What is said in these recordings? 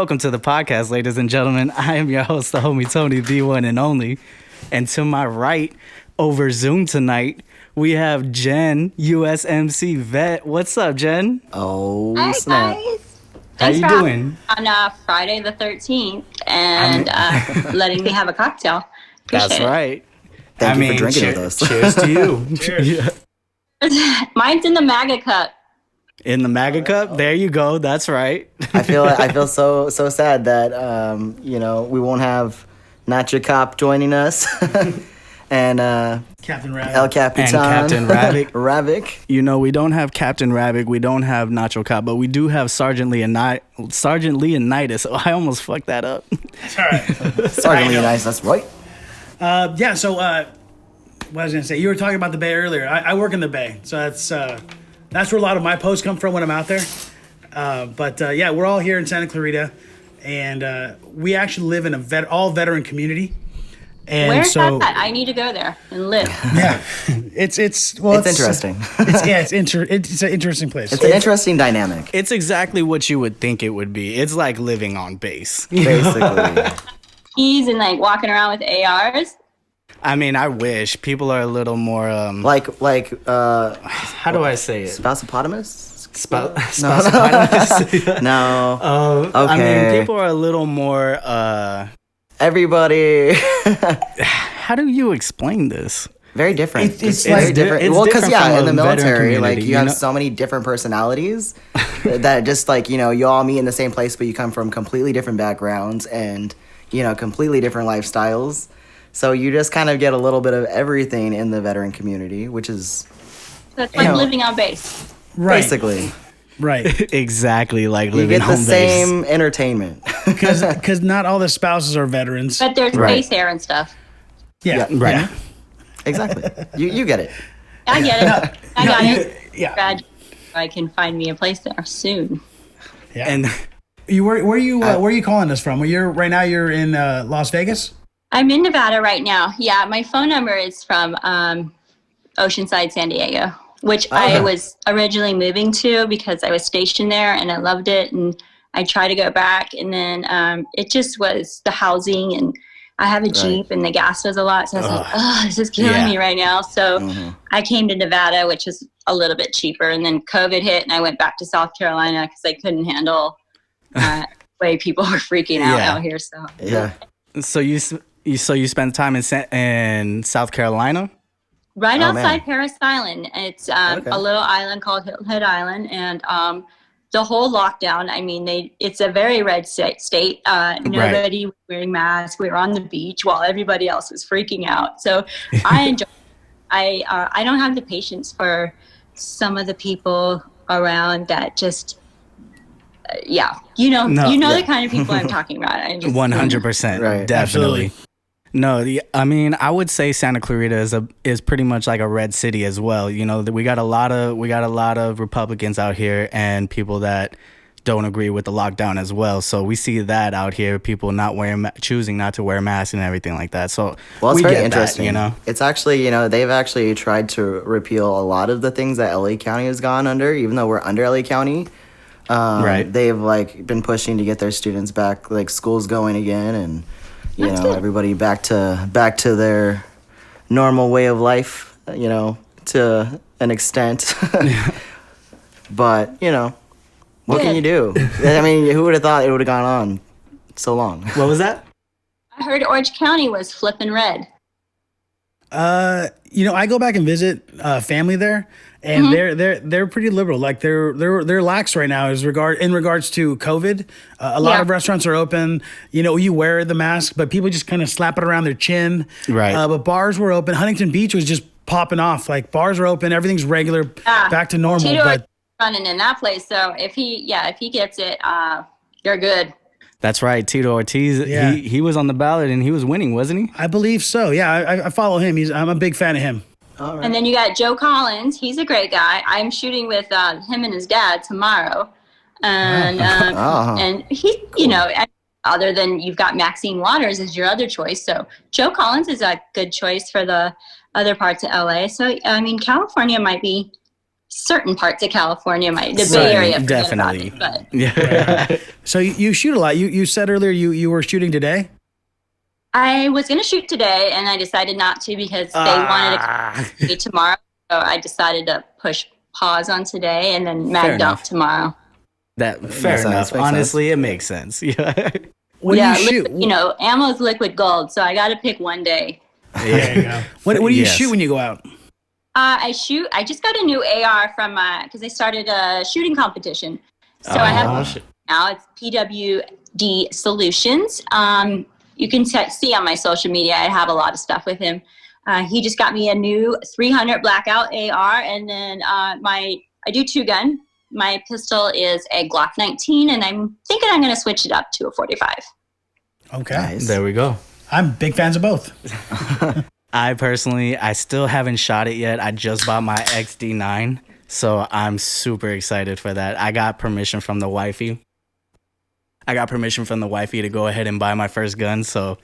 Welcome to the podcast, ladies and gentlemen. I am your host, the homie Tony, the one and only. And to my right, over Zoom tonight, we have Jenn, USMC vet. What's up, Jenn? Oh, hi, snap. guys. How you doing? On Friday the 13th and letting me have a cocktail. Appreciate That's right. Thank you for drinking with us. Cheers to you. Cheers. Mine's in the MAGA cup. In the MAGA cup? There you go. That's right. I feel so sad that we won't have Nacho Cop joining us. And Captain Ravic. El Capitan. And Captain Ravic. Ravic. You know, we don't have Captain Ravic, we don't have Nacho Cop, but we do have Sergeant Leonidas. Oh, I almost fucked that up. It's all right. Sergeant Leonidas, that's right. So what I was going to say, you were talking about the Bay earlier. I work in the Bay, so that's where a lot of my posts come from when I'm out there. But we're all here in Santa Clarita, and we actually live in all veteran community. And Where's so, that? I need to go there and live. Yeah, it's interesting. It's an interesting place. It's an interesting dynamic. It's exactly what you would think it would be. It's like living on base. Basically. Keys and like walking around with ARs. I mean, I wish people are a little more like how do I say it? Spousopotamus? Spousopotamus? No. Okay. I mean, people are a little more everybody. How do you explain this? Very different. It's very like, different. it's Well, because different from in the a veteran military, like community, you have know? so many different personalities that just like you all meet in the same place, but you come from completely different backgrounds and completely different lifestyles. So you just kind of get a little bit of everything in the veteran community, which is So it's like living on base. right, basically right. Exactly like you living get the home same entertainment. Because not all the spouses are veterans. But there's Right. base hair and stuff. Yeah, base. Right. yeah. Exactly. You get it. I get it. I got it. Yeah. Glad I can find me a place there soon. Yeah. And Where are you calling us from? Right now you're in Las Vegas? I'm in Nevada right now. Yeah, my phone number is from Oceanside, San Diego, which I was originally moving to because I was stationed there and I loved it. And I tried to go back, and then it just was the housing, and I have a Jeep and the gas was a lot. So I was like, oh, this is killing me right now. So I came to Nevada, which is a little bit cheaper. And then COVID hit and I went back to South Carolina because I couldn't handle the way people were freaking out here. So Yeah. so you spent time in South Carolina? right outside man. Paris Island. It's a little island called Hilton Head Island. And the whole lockdown, I mean, it's a very red state. Nobody was wearing masks. We were on the beach while everybody else was freaking out. So I enjoy it. I don't have the patience for some of the people around that just, the kind of people I'm talking about. 100%. Right. Definitely. Absolutely. No, I mean, I would say Santa Clarita is pretty much like a red city as well. You know, we got a lot of Republicans out here and people that don't agree with the lockdown as well. So we see that out here, people choosing not to wear masks and everything like that. So Well, it's we very get interesting. that, It's actually, they've actually tried to repeal a lot of the things that LA County has gone under, even though we're under LA County. Right. They've been pushing to get their students back, like schools going again, and everybody back to their normal way of life. To an extent. But what can you do? I mean, who would have thought it would have gone on so long? What was that? I heard Orange County was flipping red. I go back and visit family there, and they're pretty liberal. Like they're lax right now in regards to COVID. A lot of restaurants are open. You wear the mask, but people just kind of slap it around their chin. Right. But bars were open. Huntington Beach was just popping off. Like bars were open. Everything's regular, back to normal. Tito But running in that place. So if he gets it, you're good. That's right. Tito Ortiz, Yeah. he was on the ballot and he was winning, wasn't he? I believe so. Yeah, I follow him. I'm a big fan of him. All right. And then you got Joe Collins. He's a great guy. I'm shooting with him and his dad tomorrow. And and he, other than you've got Maxine Waters as your other choice. So Joe Collins is a good choice for the other parts of LA. So, I mean, California might be certain parts of California, the Bay Area, forget definitely. about it, but Yeah. So you shoot a lot. You said earlier you were shooting today? I was going to shoot today, and I decided not to because they wanted to be tomorrow. So I decided to push pause on today and then magged off tomorrow. Fair Makes enough. sense, makes Honestly, it makes sense. Yeah. When you shoot, ammo's liquid gold, so I got to pick one day. there you go. What do you Yes. shoot when you go out? I just got a new AR from because I started a shooting competition. So I have now it's PWD Solutions. You can see on my social media, I have a lot of stuff with him. He just got me a new 300 blackout AR, and then I do 2-gun. My pistol is a Glock 19, and I'm thinking I'm going to switch it up to a 45. Okay. Nice. There we go. I'm big fans of both. I still haven't shot it yet. I just bought my XD9, so I'm super excited for that. I got permission from the wifey. To go ahead and buy my first gun. So,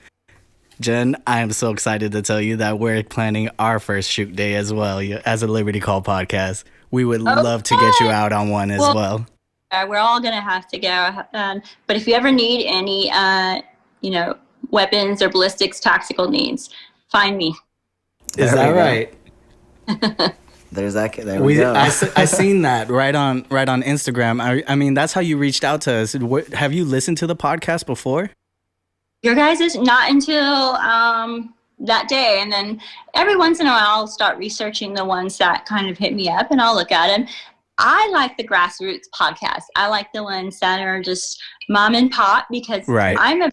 Jen, I am so excited to tell you that we're planning our first shoot day as well as a Liberty Call podcast. We would love to get you out on one as well. We're all going to have to go. But if you ever need any, weapons or ballistics tactical needs, find me. Is that right? There we go. I seen that right on Instagram. I mean, that's how you reached out to us. Have you listened to the podcast before? Your guys is not until that day, and then every once in a while I'll start researching the ones that kind of hit me up, and I'll look at them. I like the grassroots podcast. I like the ones that are just mom and pop because I'm a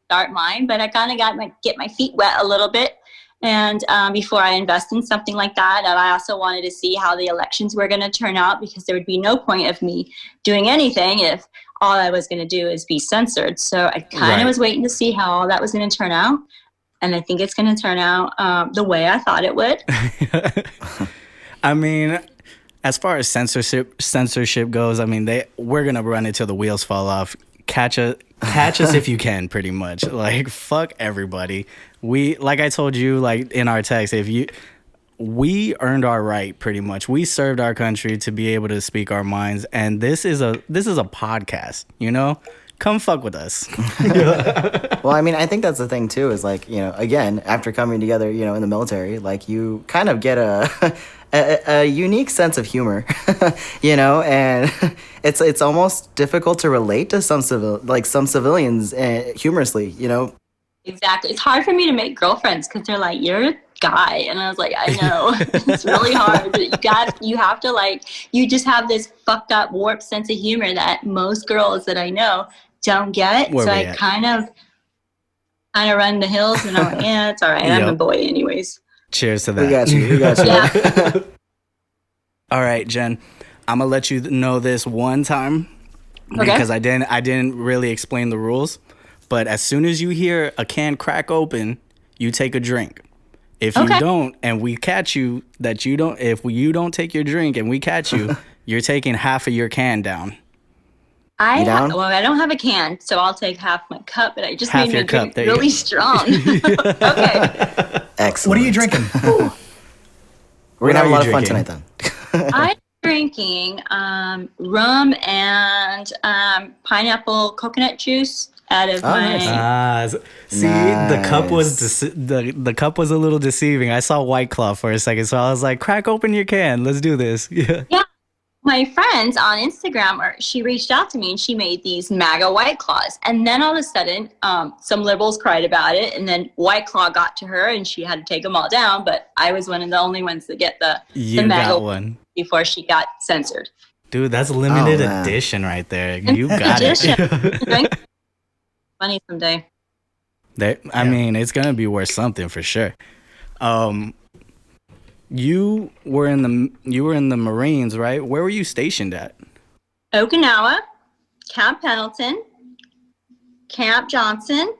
start mine, but I kind of got get my feet wet a little bit. And before I invest in something like that, and I also wanted to see how the elections were going to turn out because there would be no point of me doing anything if all I was going to do is be censored. So I kind of was waiting to see how all that was going to turn out. And I think it's going to turn out the way I thought it would. I mean, as far as censorship goes, I mean, we're going to run it till the wheels fall off. Catch us if you can, pretty much. Like, fuck everybody. Like I told you, like in our text, we earned our right, pretty much. We served our country to be able to speak our minds, and this is a podcast, Come fuck with us. Well, I mean, I think that's the thing too, is like, again, after coming together, in the military, like you kind of get a unique sense of humor, and it's almost difficult to relate to some civilians humorously, Exactly. It's hard for me to make girlfriends because they're like, you're a guy. And I was like, I know. It's really hard. But you have to you just have this fucked up, warped sense of humor that most girls that I know don't get. So I kind of run the hills and I'm like, yeah, it's all right. I'm a boy anyways. Cheers to that. We got you. Yeah. All right, Jen, I'm going to let you know this one time because I didn't really explain the rules. But as soon as you hear a can crack open, you take a drink. If you don't, and we catch you, if you don't take your drink and we catch you, you're taking half of your can down. I don't have a can, so I'll take half my cup, but I just half made your my drink cup, really strong. Okay. Excellent. What are you drinking? We're going to have a lot of fun tonight then. I'm drinking rum and pineapple coconut juice out of my... See, the cup was the cup was a little deceiving. I saw White Claw for a second, so I was like, crack open your can. Let's do this. Yeah. My friends on Instagram, she reached out to me and she made these MAGA White Claws. And then all of a sudden, some liberals cried about it. And then White Claw got to her and she had to take them all down. But I was one of the only ones to get the MAGA one before she got censored. Dude, that's limited edition right there. You got it. Money someday. I mean, it's going to be worth something for sure. You were in the Marines, right? Where were you stationed at? Okinawa, Camp Pendleton, Camp Johnson,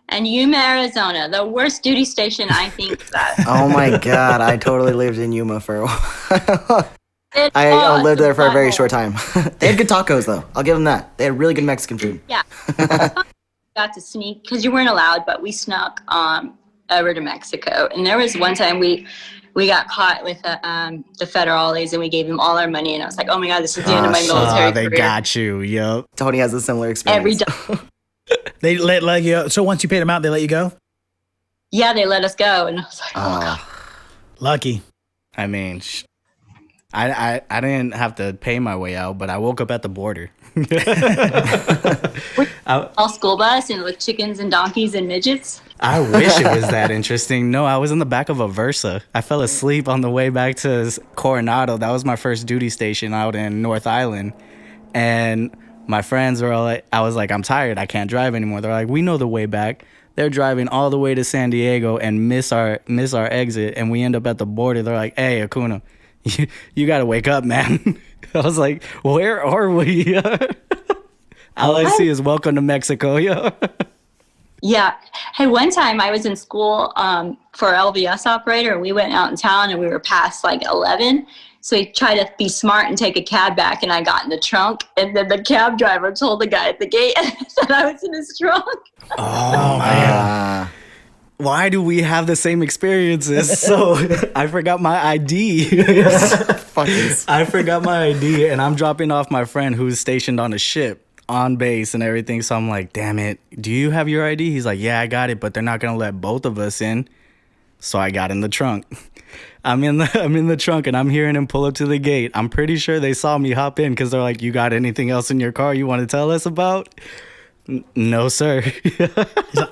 and Yuma, Arizona. The worst duty station, I think. Oh my God, I totally lived in Yuma for a while. I lived there for a very short time. They had good tacos, though. I'll give them that. They had really good Mexican food. Yeah. Got to sneak, because you weren't allowed, but we snuck over to Mexico. And there was one time we got caught with the federales, and we gave them all our money. And I was like, oh my God, this is the end of my military they career. got you. Yep. Tony has a similar experience. They let you. So once you paid them out, they let you go. Yeah, they let us go, and I was like, oh God. Lucky. I mean, I didn't have to pay my way out, but I woke up at the border. All school bus and with chickens and donkeys and midgets. I wish it was that interesting. No, I was in the back of a Versa. I fell asleep on the way back to Coronado. That was my first duty station out in North Island. And my friends were all like, I was like, I'm tired. I can't drive anymore. They're like, we know the way back. They're driving all the way to San Diego and miss our exit. And we end up at the border. They're like, hey, Acuna, you got to wake up, man. I was like, where are we? All I see is welcome to Mexico. Yeah. Hey, one time I was in school for LVS operator, and we went out in town, and we were past like 11. So we tried to be smart and take a cab back, and I got in the trunk, and then the cab driver told the guy at the gate that I was in his trunk. Oh, man. Why do we have the same experiences? So I forgot my ID. I forgot my ID, and I'm dropping off my friend who's stationed on a ship on base and everything. So I'm like, damn it, do you have your ID? He's like, yeah, I got it, but they're not gonna let both of us in. So I got in the trunk. I'm in the trunk, and I'm hearing him pull up to the gate. I'm pretty sure they saw me hop in because they're like, you got anything else in your car you want to tell us about? No, sir.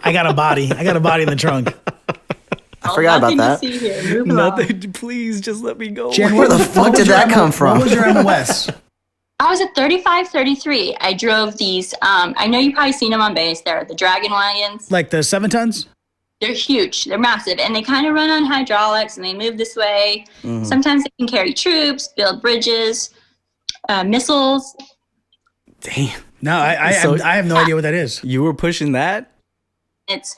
I got a body. I got a body in the trunk. I forgot about that. To see here. Move Nothing. Please just let me go. Jen, Where the fuck did that come from? What was your MOS? I was at 3533. I drove these. I know you've probably seen them on base. They're the Dragon Wagons. Like the 7 tons? They're huge. They're massive. And they kind of run on hydraulics, and they move this way. Mm-hmm. Sometimes they can carry troops, build bridges, missiles. Damn. No, I have no idea what that is. You were pushing that? It's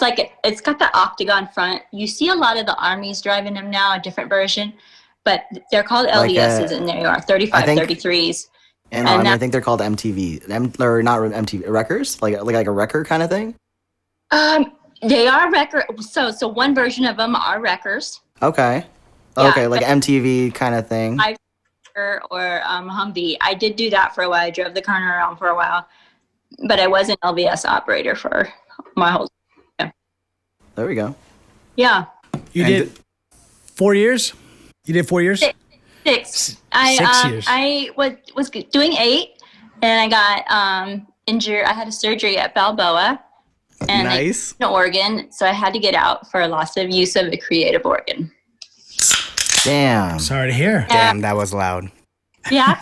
like it's got the octagon front. You see a lot of the armies driving them now, a different version, but they're called LVSs, and they are 3533s. And I think they're called MTV, or not MTV wreckers, like a wrecker kind of thing. They are wrecker. So one version of them are wreckers. Okay. Yeah, okay, like MTV kind of thing. Or Humvee. I did do that for a while. I drove the car around for a while, but I was an LVS operator for my whole. Yeah. There we go. Yeah. You did 4 years? You did 4 years? 6. 6 years. I was doing 8, and I got injured. I had a surgery at Balboa, and nice. In Oregon, so I had to get out for loss of use of a creative organ. Damn. Sorry to hear. Damn, that was loud. Yeah.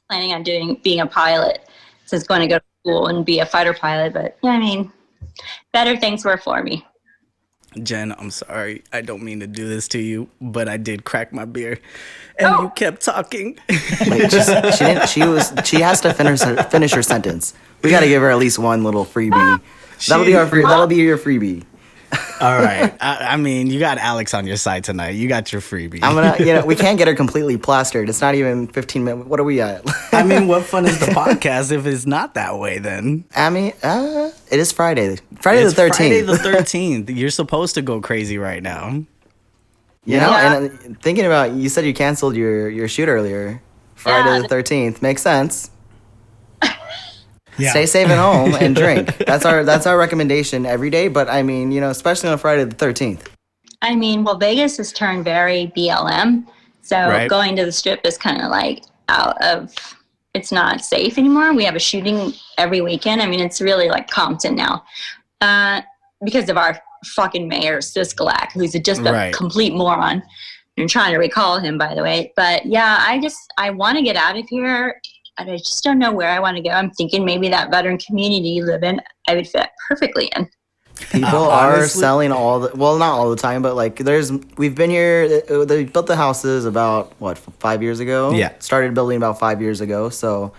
Planning on being a pilot, since going to go to school and be a fighter pilot, but yeah, I mean, better things were for me. Jen, I'm sorry. I don't mean to do this to you, but I did crack my beer, and you kept talking. Wait, she has to finish her sentence. We got to give her at least one little freebie. That'll be your freebie. All right. I mean, you got Alex on your side tonight. You got your freebie. We can't get her completely plastered. It's not even 15 minutes. What are we at? I mean, what fun is the podcast if it's not that way then? I mean, it is Friday. Friday the 13th. Friday the 13th. You're supposed to go crazy right now. You know, and thinking about, you said you canceled your shoot earlier. Friday the 13th. Makes sense. Yeah. Stay safe at home and drink. That's our recommendation every day. But I mean, especially on Friday the 13th. I mean, well, Vegas has turned very BLM, so going to the Strip is kind of like it's not safe anymore. We have a shooting every weekend. I mean, it's really like Compton now, because of our fucking mayor Siskalak, who's just a complete moron. I'm trying to recall him, by the way. But yeah, I want to get out of here. I just don't know where I want to go. I'm thinking maybe that veteran community you live in, I would fit perfectly in. People are selling not all the time, but like we've been here, they built the houses about, 5 years ago? Yeah. Started building about 5 years ago. So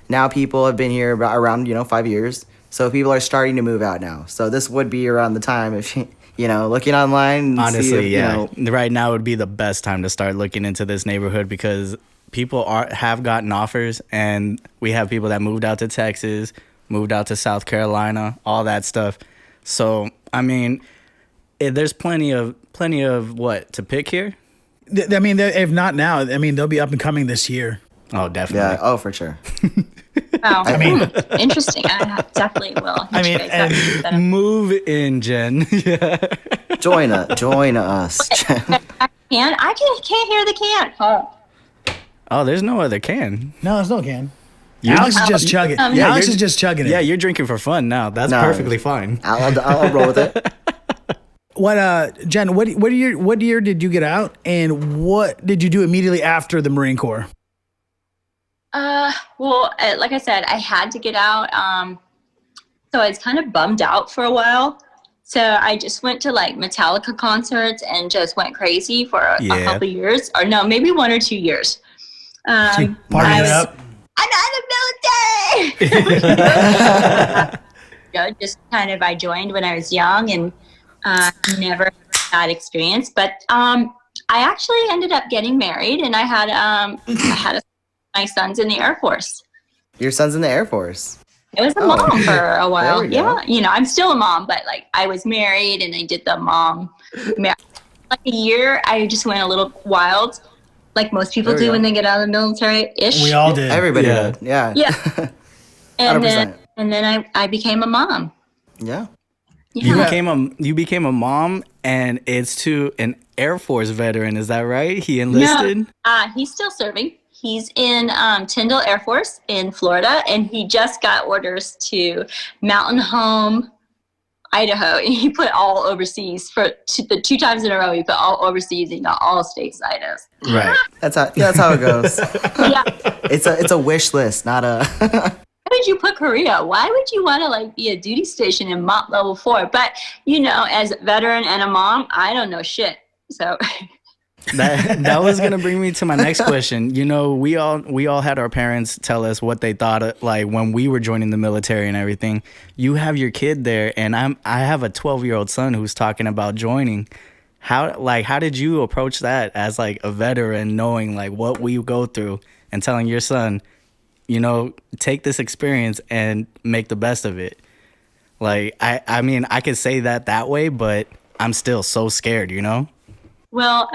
now people have been here around 5 years. So people are starting to move out now. So this would be around the time if looking online. Honestly, right now would be the best time to start looking into this neighborhood because people have gotten offers, and we have people that moved out to Texas, moved out to South Carolina, all that stuff. So I mean, there's plenty of what to pick here. I mean, if not now, I mean, they'll be up and coming this year. Oh, definitely. Yeah. Oh, for sure. Wow. I mean, interesting. I definitely will. I mean, move in, Jen. Yeah. Join us. Can I can't hear the can. Oh, there's no other can. No, there's no can. Alex is just chugging. Alex is just chugging it. Yeah, you're drinking for fun now. That's perfectly fine. I'll roll with it. What, Jen? What year did you get out, and what did you do immediately after the Marine Corps? Well, like I said, I had to get out. So I was kind of bummed out for a while. So I just went to like Metallica concerts and just went crazy for a couple of years, or no, maybe 1 or 2 years. Partying it up. I'm out of the military. Just kind of, I joined when I was young and never had that experience. But I actually ended up getting married, and I had my son's in the Air Force. Your son's in the Air Force. I was a mom for a while. Yeah, I'm still a mom, but like I was married and I did the mom. Like a year, I just went a little wild, like most people do when they get out of the military-ish. We all did. Everybody did. Yeah. Yeah. And then I became a mom. Yeah. You became a mom, and it's to an Air Force veteran. Is that right? He enlisted? No, he's still serving. He's in Tyndall Air Force in Florida, and he just got orders to Mountain Home, Idaho. And he put all overseas for the 2 times in a row. He put all overseas and got all stateside. Right. That's how it goes. Yeah. It's a wish list, not a. Why would you put Korea? Why would you want to like be a duty station in Mont Level 4? But as a veteran and a mom, I don't know shit. So. That was gonna bring me to my next question. We all had our parents tell us what they thought like when we were joining the military and everything. You have your kid there, and I have a 12-year-old son who's talking about joining. How did you approach that as like a veteran, knowing like what we go through, and telling your son, take this experience and make the best of it? Like I mean I could say that way, but I'm still so scared, Well,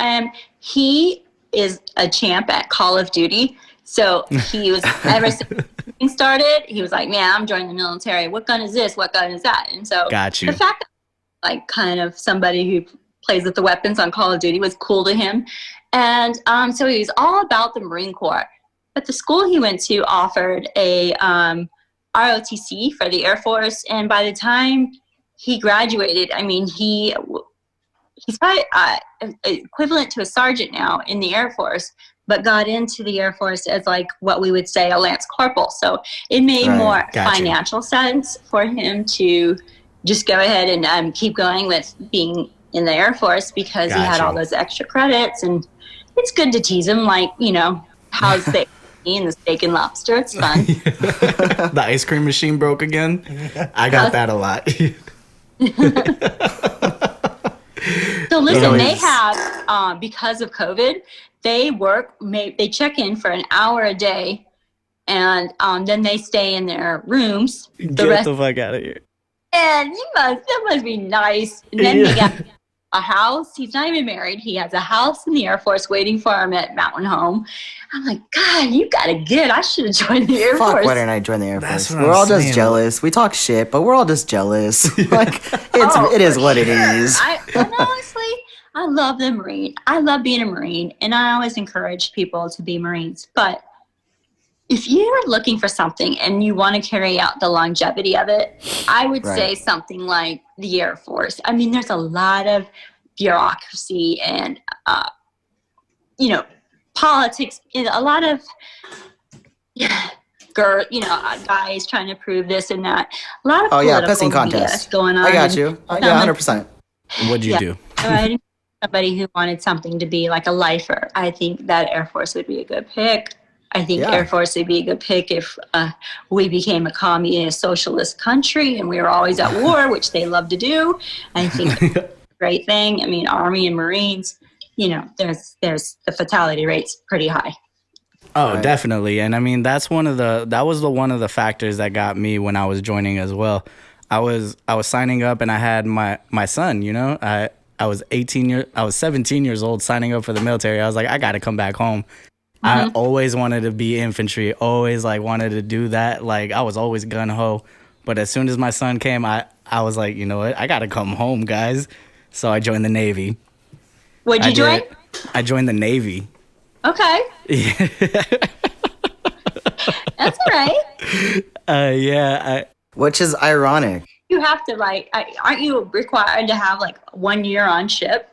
he is a champ at Call of Duty. So he was, ever since he started, he was like, man, I'm joining the military. What gun is this? What gun is that? And so Got you. The fact that like kind of somebody who plays with the weapons on Call of Duty was cool to him. And so he was all about the Marine Corps. But the school he went to offered a ROTC for the Air Force. And by the time he graduated, I mean, he's probably equivalent to a sergeant now in the Air Force, but got into the Air Force as like what we would say a Lance Corporal. So it made more financial sense for him to just go ahead and keep going with being in the Air Force because he had all those extra credits. And it's good to tease him, like, how's the and the steak and lobster. It's fun. The ice cream machine broke again. I got that a lot. So listen, they have, because of COVID, they check in for an hour a day, and then they stay in their rooms. Get the fuck out of here. And that must be nice. And then he got a house. He's not even married. He has a house in the Air Force waiting for him at Mountain Home. I'm like, God, you got it good. I should have joined the Air Force. Fuck, why didn't I join the Air Force? We're all just jealous. We talk shit, but we're all just jealous. Like, it is what it is. And honestly, I love the Marine. I love being a Marine, and I always encourage people to be Marines. But if you're looking for something and you want to carry out the longevity of it, I would say something like the Air Force. I mean, there's a lot of bureaucracy and, politics, a lot of, guys trying to prove this and that. A lot of political BS going on. I got you. 100%. What'd you do? Right. Somebody who wanted something to be like a lifer. I think that Air Force would be a good pick. I think Air Force would be a good pick if we became a communist socialist country and we were always at war, which they love to do. I think that's a great thing. I mean, Army and Marines, there's the fatality rate's pretty high. Oh, definitely. And I mean, that was one of the factors that got me when I was joining as well. I was signing up, and I had my son. I was 17 years old signing up for the military. I was like, I got to come back home. I always wanted to be infantry, always like wanted to do that. Like I was always gun ho. But as soon as my son came, I was like, you know what? I got to come home, guys. So I joined the Navy. What'd you join? I joined the Navy. Okay. Yeah. That's all right. Yeah. Which is ironic. You have to aren't you required to have 1 year on ship?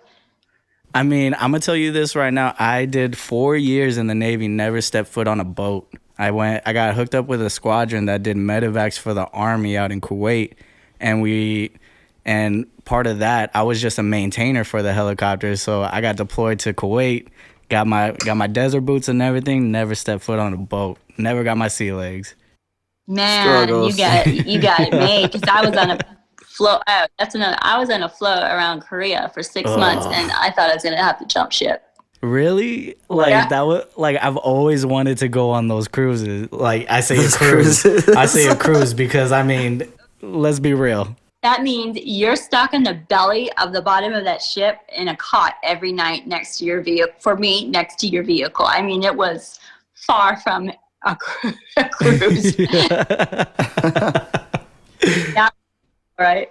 I mean, I'm going to tell you this right now. I did 4 years in the Navy, never stepped foot on a boat. I got hooked up with a squadron that did medevacs for the Army out in Kuwait. And part of that, I was just a maintainer for the helicopters. So I got deployed to Kuwait, got my desert boots and everything, never stepped foot on a boat, never got my sea legs. Man, Struggles. you got it made. Because I was on a float. I was on a float around Korea for 6 months, and I thought I was gonna have to jump ship. Really? That was I've always wanted to go on those cruises. I say Those a cruise. cruises. I say a cruise because I mean, let's be real. That means you're stuck in the belly of the bottom of that ship in a cot every night next to your vehicle. For me, next to your vehicle. I mean, it was far from a cruise. Yeah, right.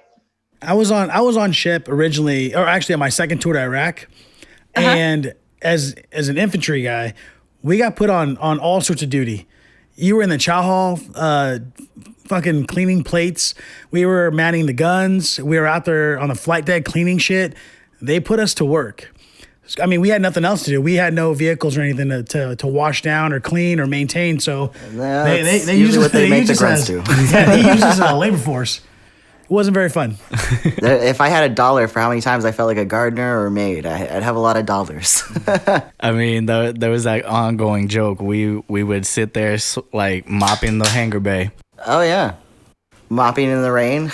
I was on ship originally, or actually on my second tour to Iraq, and as an infantry guy, we got put on all sorts of duty. You were in the chow hall, fucking cleaning plates. We were manning the guns. We were out there on the flight deck cleaning shit. They put us to work. I mean, we had nothing else to do. We had no vehicles or anything to wash down or clean or maintain. So they use what they make the us grunts as do. yeah, they use us as a labor force. It wasn't very fun. If I had $1 for how many times I felt like a gardener or maid, I'd have a lot of dollars. I mean, there was that ongoing joke. We would sit there mopping the hangar bay. Oh yeah, mopping in the rain.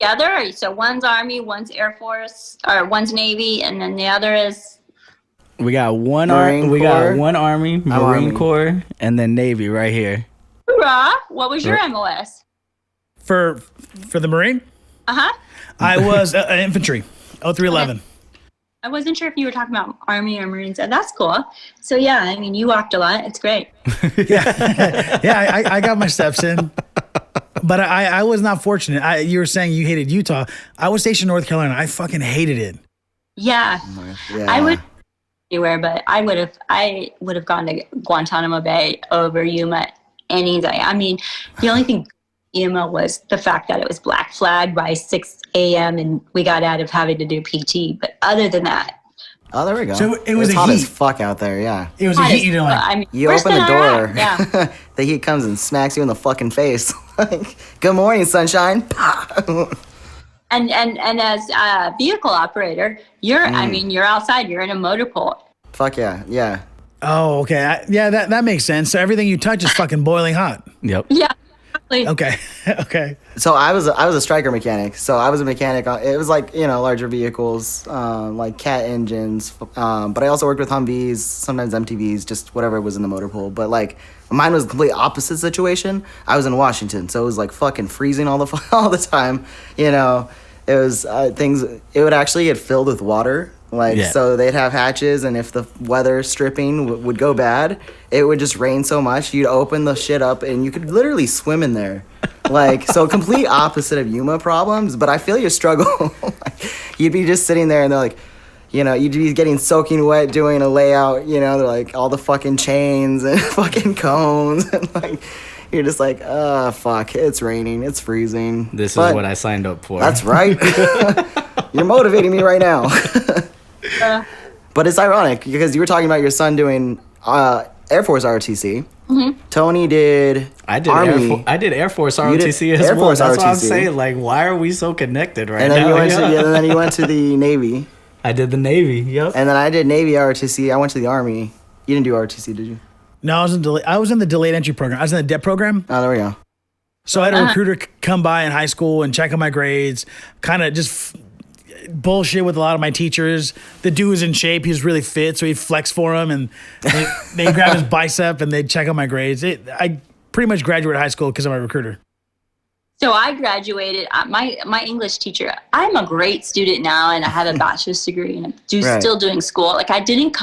Together, so one's Army, one's Air Force, or one's Navy, and then the other is. We got one Marine Corps. Army, Marine Army. Corps, and then Navy right here. Hoorah! What was your MOS? For the Marine, I was infantry, 0311. I wasn't sure if you were talking about Army or Marines. That's cool. So yeah, I mean, you walked a lot. It's great. Yeah, I got my steps in. But I was not fortunate. You were saying you hated Utah. I was stationed in North Carolina. I fucking hated it. Yeah. Yeah. I would anywhere, but I would have gone to Guantanamo Bay over Yuma any day. I mean, the only thing Yuma was the fact that it was black flag by 6 a.m. and we got out of having to do PT. But other than that, Oh, there we go. So it was It's a hot heat. as fuck out there. Yeah. It was a heat you didn't like. I mean, You worse open the than door. Iraq. Yeah. The heat comes and smacks you in the fucking face. Like, good morning, sunshine. And as a vehicle operator, you're outside, you're in a motor pool. Fuck yeah. Yeah. Oh, okay. That makes sense. So everything you touch is fucking boiling hot. Yep. Yeah. Exactly. Okay. Okay. So I was a striker mechanic. So I was a mechanic. It was larger vehicles, like Cat engines. But I also worked with Humvees, sometimes MTVs, just whatever was in the motor pool. But mine was the complete opposite situation. I was in Washington, so it was fucking freezing all the time. It was things. It would actually get filled with water. So they'd have hatches, and if the weather stripping would go bad, it would just rain so much, you'd open the shit up, and you could literally swim in there. So complete opposite of Yuma problems, but I feel your struggle. You'd be just sitting there, and they're you'd be getting soaking wet doing a layout, they're all the fucking chains and fucking cones, and you're just fuck, it's raining, it's freezing. This is what I signed up for. That's right. You're motivating me right now. But it's ironic because you were talking about your son doing Air Force ROTC. Mm-hmm. Tony did Army. I did Air Force ROTC as Air well. Force That's what I'm ROTC. saying. Why are we so connected right And then now? and then you went to the Navy. I did the Navy. Yep. And then I did Navy ROTC. I went to the Army. You didn't do ROTC, did you? No, I was in the delayed entry program. I was in the DEP program. Oh, there we go. So I had a recruiter come by in high school and check on my grades, kind of just bullshit with a lot of my teachers. The dude was in shape. He was really fit, so he'd flex for him, and they'd grab his bicep and they'd check on my grades. I pretty much graduated high school because of my recruiter. So I graduated. My English teacher. I'm a great student now, and I have a bachelor's degree, and I'm still doing school. Like I didn't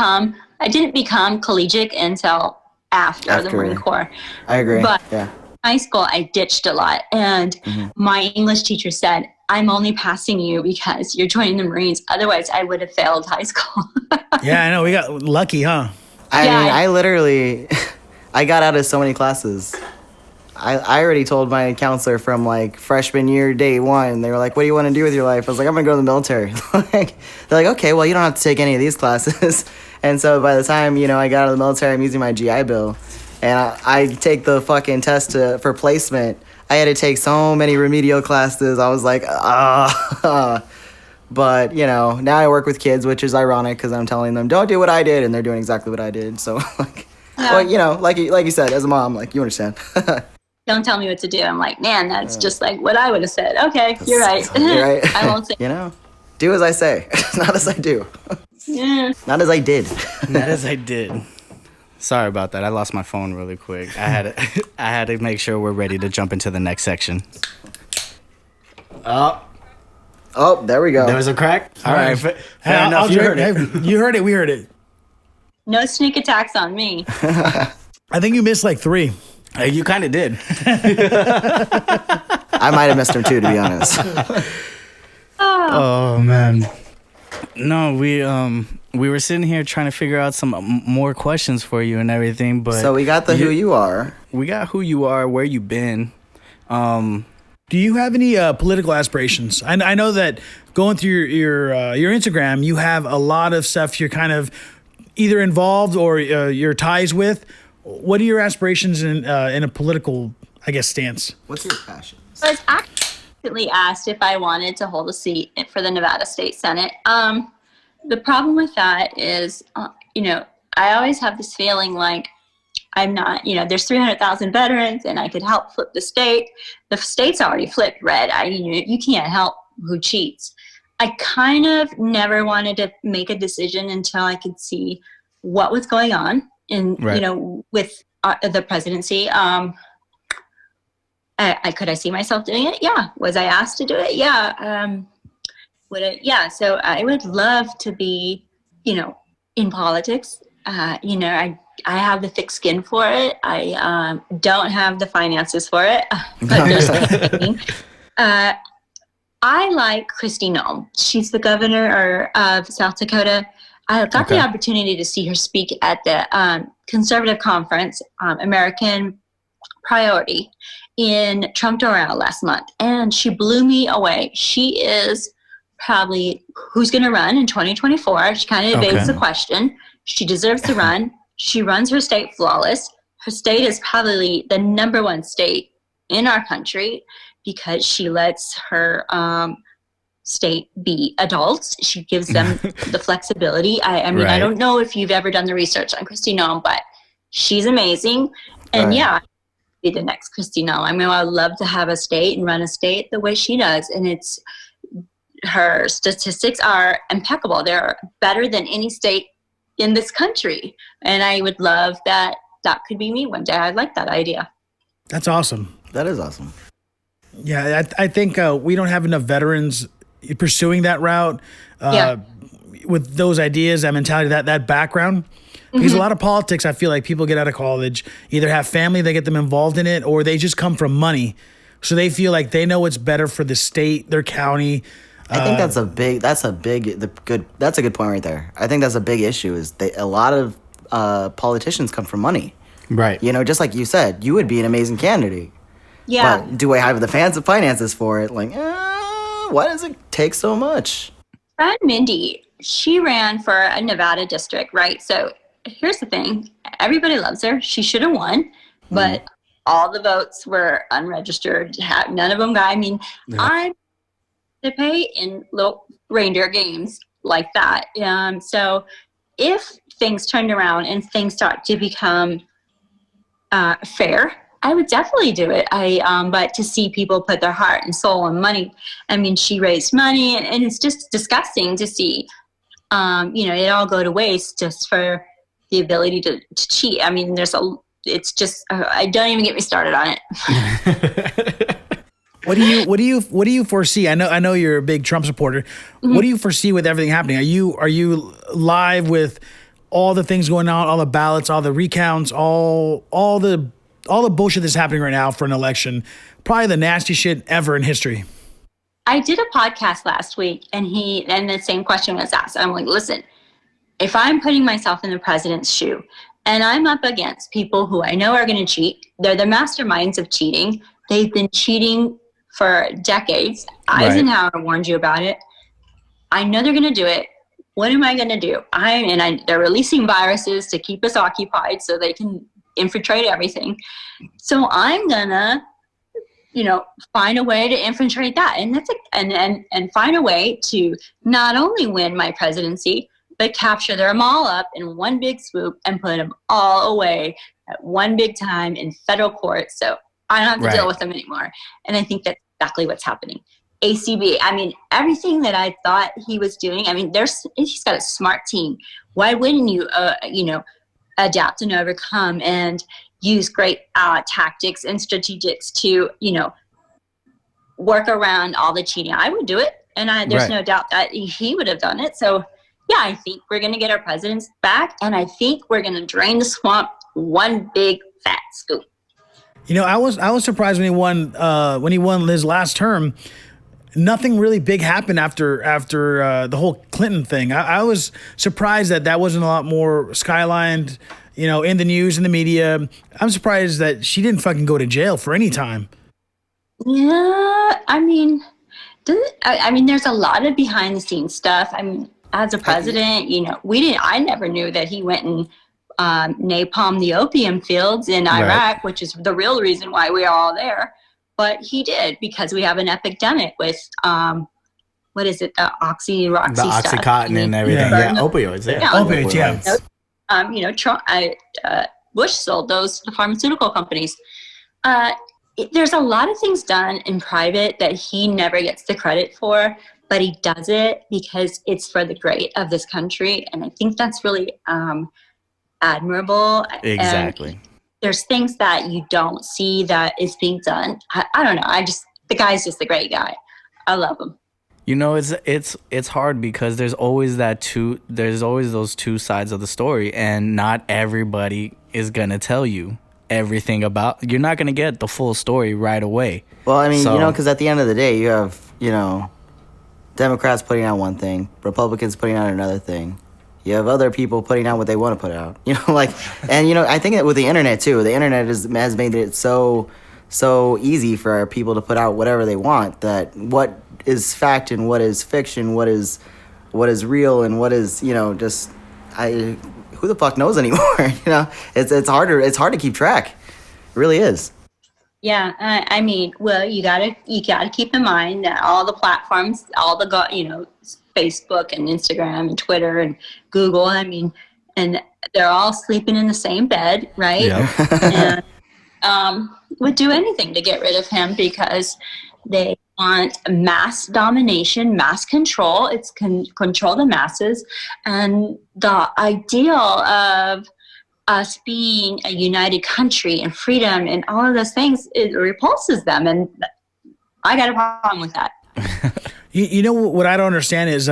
become collegiate until after the Marine Corps. I agree. But yeah. high school, I ditched a lot, and my English teacher said, "I'm only passing you because you're joining the Marines. Otherwise, I would have failed high school." Yeah, I know. We got lucky, huh? I mean, I literally, I got out of so many classes. I already told my counselor from like freshman year, day one. They were like, "What do you want to do with your life?" I was like, "I'm gonna go to the military." They're like, "Okay, well, you don't have to take any of these classes." And so by the time I got out of the military, I'm using my GI Bill, and I take the fucking test for placement. I had to take so many remedial classes. I was like, But now I work with kids, which is ironic because I'm telling them don't do what I did, and they're doing exactly what I did. So like you said, as a mom, like you understand. Don't tell me what to do. I'm like, man, that's just like what I would have said. Okay, you're right. You're right. I won't say. Do as I say, not as I do. Yeah. Not as I did. Not as I did. Sorry about that. I lost my phone really quick. I had to make sure we're ready to jump into the next section. Oh, there we go. There was a crack. All right. Fair enough. You heard it. You heard it. We heard it. No sneak attacks on me. I think you missed like 3. You kind of did. I might have missed him too, to be honest. Oh man. No, we were sitting here trying to figure out some more questions for you and everything, but so we got the who you are. We got who you are, where you been. Do you have any political aspirations? I know that going through your Instagram, you have a lot of stuff you're kind of either involved or your ties with. What are your aspirations in a political, I guess, stance? What your passions? I was actually asked if I wanted to hold a seat for the Nevada State Senate. The problem with that is, I always have this feeling like I'm not, there's 300,000 veterans and I could help flip the state. The state's already flipped red. You can't help who cheats. I kind of never wanted to make a decision until I could see what was going on with the presidency. Could I see myself doing it? Yeah. Was I asked to do it? Yeah. So I would love to be, in politics. I have the thick skin for it. I don't have the finances for it, but there's I like Kristi Noem. She's the governor of South Dakota. I got the opportunity to see her speak at the conservative conference, American Priority, in Trump-Doral last month, and she blew me away. She is probably who's going to run in 2024. She kind of evades the question. She deserves to run. She runs her state flawless. Her state is probably the number one state in our country because she lets her state be adults. She gives them the flexibility. I mean, I don't know if you've ever done the research on Kristi Noem, but she's amazing. And be the next Kristi Noem. I mean, I would love to have a state and run a state the way she does. And her statistics are impeccable. They're better than any state in this country. And I would love that could be me one day. I like that idea. That's awesome. That is awesome. Yeah, I think we don't have enough veterans pursuing that route with those ideas, that mentality, that background. Because a lot of politics, I feel like people get out of college, either have family that get them involved in it, or they just come from money. So they feel like they know what's better for the state, their county. I think that's a good point right there. I think that's a big issue is a lot of politicians come from money. Right. Just like you said, you would be an amazing candidate. Yeah. But do I have the finances for it? Like, why does it take so much? Friend Mindy, she ran for a Nevada district, right? So here's the thing. Everybody loves her. She should have won, but all the votes were unregistered. None of them got. I mean, I'm to pay in little reindeer games like that. So if things turned around and things start to become fair, I would definitely do it. But to see people put their heart and soul and money, I mean, she raised money, and it's just disgusting to see, it all go to waste just for the ability to cheat. I mean, it's just, don't even get me started on it. What do you foresee? I know you're a big Trump supporter. Mm-hmm. What do you foresee with everything happening? Are you live with all the things going on, all the ballots, all the recounts, all the bullshit that's happening right now for an election? Probably the nastiest shit ever in history. I did a podcast last week, and the same question was asked. I'm like, listen, if I'm putting myself in the president's shoe, and I'm up against people who I know are going to cheat, they're the masterminds of cheating. They've been cheating for decades. Right. Eisenhower warned you about it. I know they're going to do it. What am I going to do? They're releasing viruses to keep us occupied so they can infiltrate everything. So I'm going to, find a way to infiltrate that. And find a way to not only win my presidency, but capture them all up in one big swoop and put them all away at one big time in federal court. So I don't have to deal with them anymore. And I think that's exactly what's happening. ACB, everything that I thought he was doing, he's got a smart team. Why wouldn't you, adapt and overcome and use great tactics and strategics to, work around all the cheating? I would do it. And there's no doubt that he would have done it. So, yeah, I think we're going to get our presidents back. And I think we're going to drain the swamp one big fat scoop. I was surprised when he won his last term. Nothing really big happened after the whole Clinton thing. I was surprised that wasn't a lot more skylined, in the news, in the media. I'm surprised that she didn't fucking go to jail for any time. Yeah, there's a lot of behind the scenes stuff. As a president, I never knew that he went and napalmed the opium fields in Iraq, which is the real reason why we are all there. But he did, because we have an epidemic with, what is it, the Oxycontin stuff. And everything. Yeah, opioids. Yeah, opioids, yeah. Trump, Bush sold those to pharmaceutical companies. There's a lot of things done in private that he never gets the credit for, but he does it because it's for the great of this country. And I think that's really admirable. Exactly. And there's things that you don't see that is being done. I don't know. The guy's just a great guy. I love him. It's hard because there's always those two sides of the story, and not everybody is going to tell you everything you're not going to get the full story right away. Well, because at the end of the day, you have, Democrats putting out one thing, Republicans putting out another thing. You have other people putting out what they want to put out. I think that with the internet too, the internet has made it so easy for people to put out whatever they want, that what is fact and what is fiction, what is real and what is, who the fuck knows anymore? It's hard to keep track. It really is. Yeah, you gotta keep in mind that all the platforms, all the Facebook and Instagram and Twitter and Google, and they're all sleeping in the same bed, right? Yeah. And would do anything to get rid of him because they want mass domination, mass control. It's control the masses, and the ideal of us being a united country and freedom and all of those things, it repulses them, and I got a problem with that. What I don't understand is,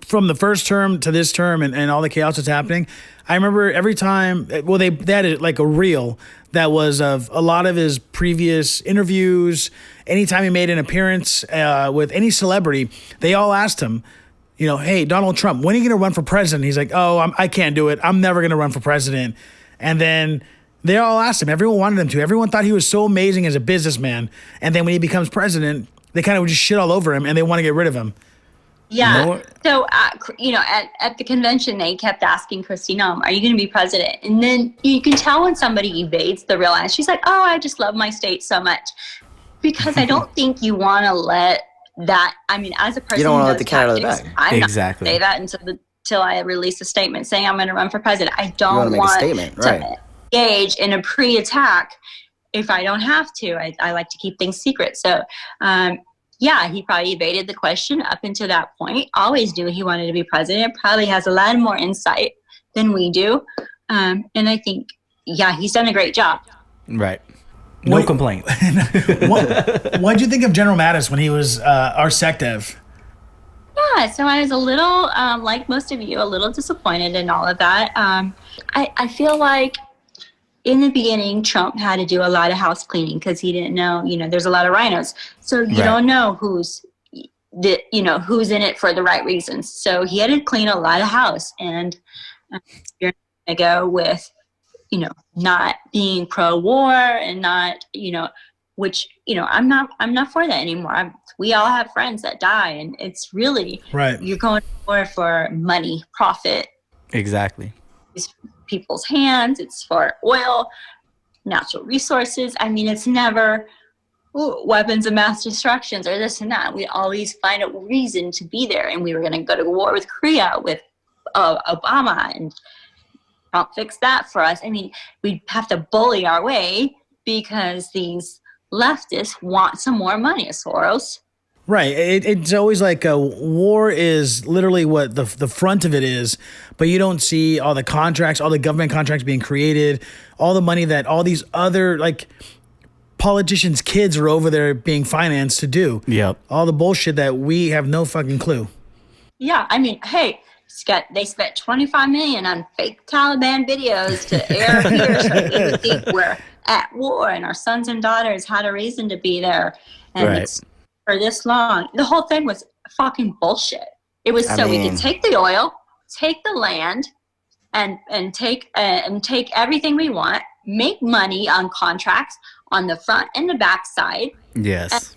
from the first term to this term and all the chaos that's happening, I remember every time, they had like a reel that was of a lot of his previous interviews. Anytime he made an appearance with any celebrity, they all asked him, hey, Donald Trump, when are you going to run for president? He's like, I can't do it. I'm never going to run for president. And then they all asked him. Everyone wanted him to. Everyone thought he was so amazing as a businessman. And then when he becomes president, they kind of just shit all over him and they want to get rid of him. Yeah. So, at the convention, they kept asking Christina, are you going to be president? And then you can tell when somebody evades the real answer. She's like, I just love my state so much. Because I don't think you want to let that, as a person, you don't want to let the cat out of the bag. I'm not going to say that until I release a statement saying I'm going to run for president. I don't want to engage in a pre-attack if I don't have to. I like to keep things secret. So, he probably evaded the question up until that point. Always knew he wanted to be president. Probably has a lot more insight than we do. And I think, he's done a great job. Right. No complaints. What'd you think of General Mattis when he was our SecDev? Yeah, so I was a little, like most of you, a little disappointed in all of that. I feel like in the beginning, Trump had to do a lot of house cleaning because he didn't know, there's a lot of rhinos. So you don't know who's in it for the right reasons. So he had to clean a lot of house. And you're going to go with, not being pro-war and not, which, I'm not for that anymore. We all have friends that die, and it's really, you're going more for money, profit. Exactly. It's people's hands. It's for oil, natural resources. I mean, it's never weapons of mass destructions or this and that. We always find a reason to be there, and we were going to go to war with Korea with Obama, and Trump fixed that for us. I mean, we have to bully our way because these leftists want some more money, Soros. Right. It's always like a war is literally what the front of it is, but you don't see all the contracts, all the government contracts being created, all the money that all these other like politicians' kids are over there being financed to do. Yep. All the bullshit that we have no fucking clue. Yeah. I mean, hey, they spent $25 million on fake Taliban videos to air here so we would think we're at war and our sons and daughters had a reason to be there. And it's for this long. The whole thing was fucking bullshit. It was we could take the oil, take the land, and take everything we want, make money on contracts on the front and the back side. Yes.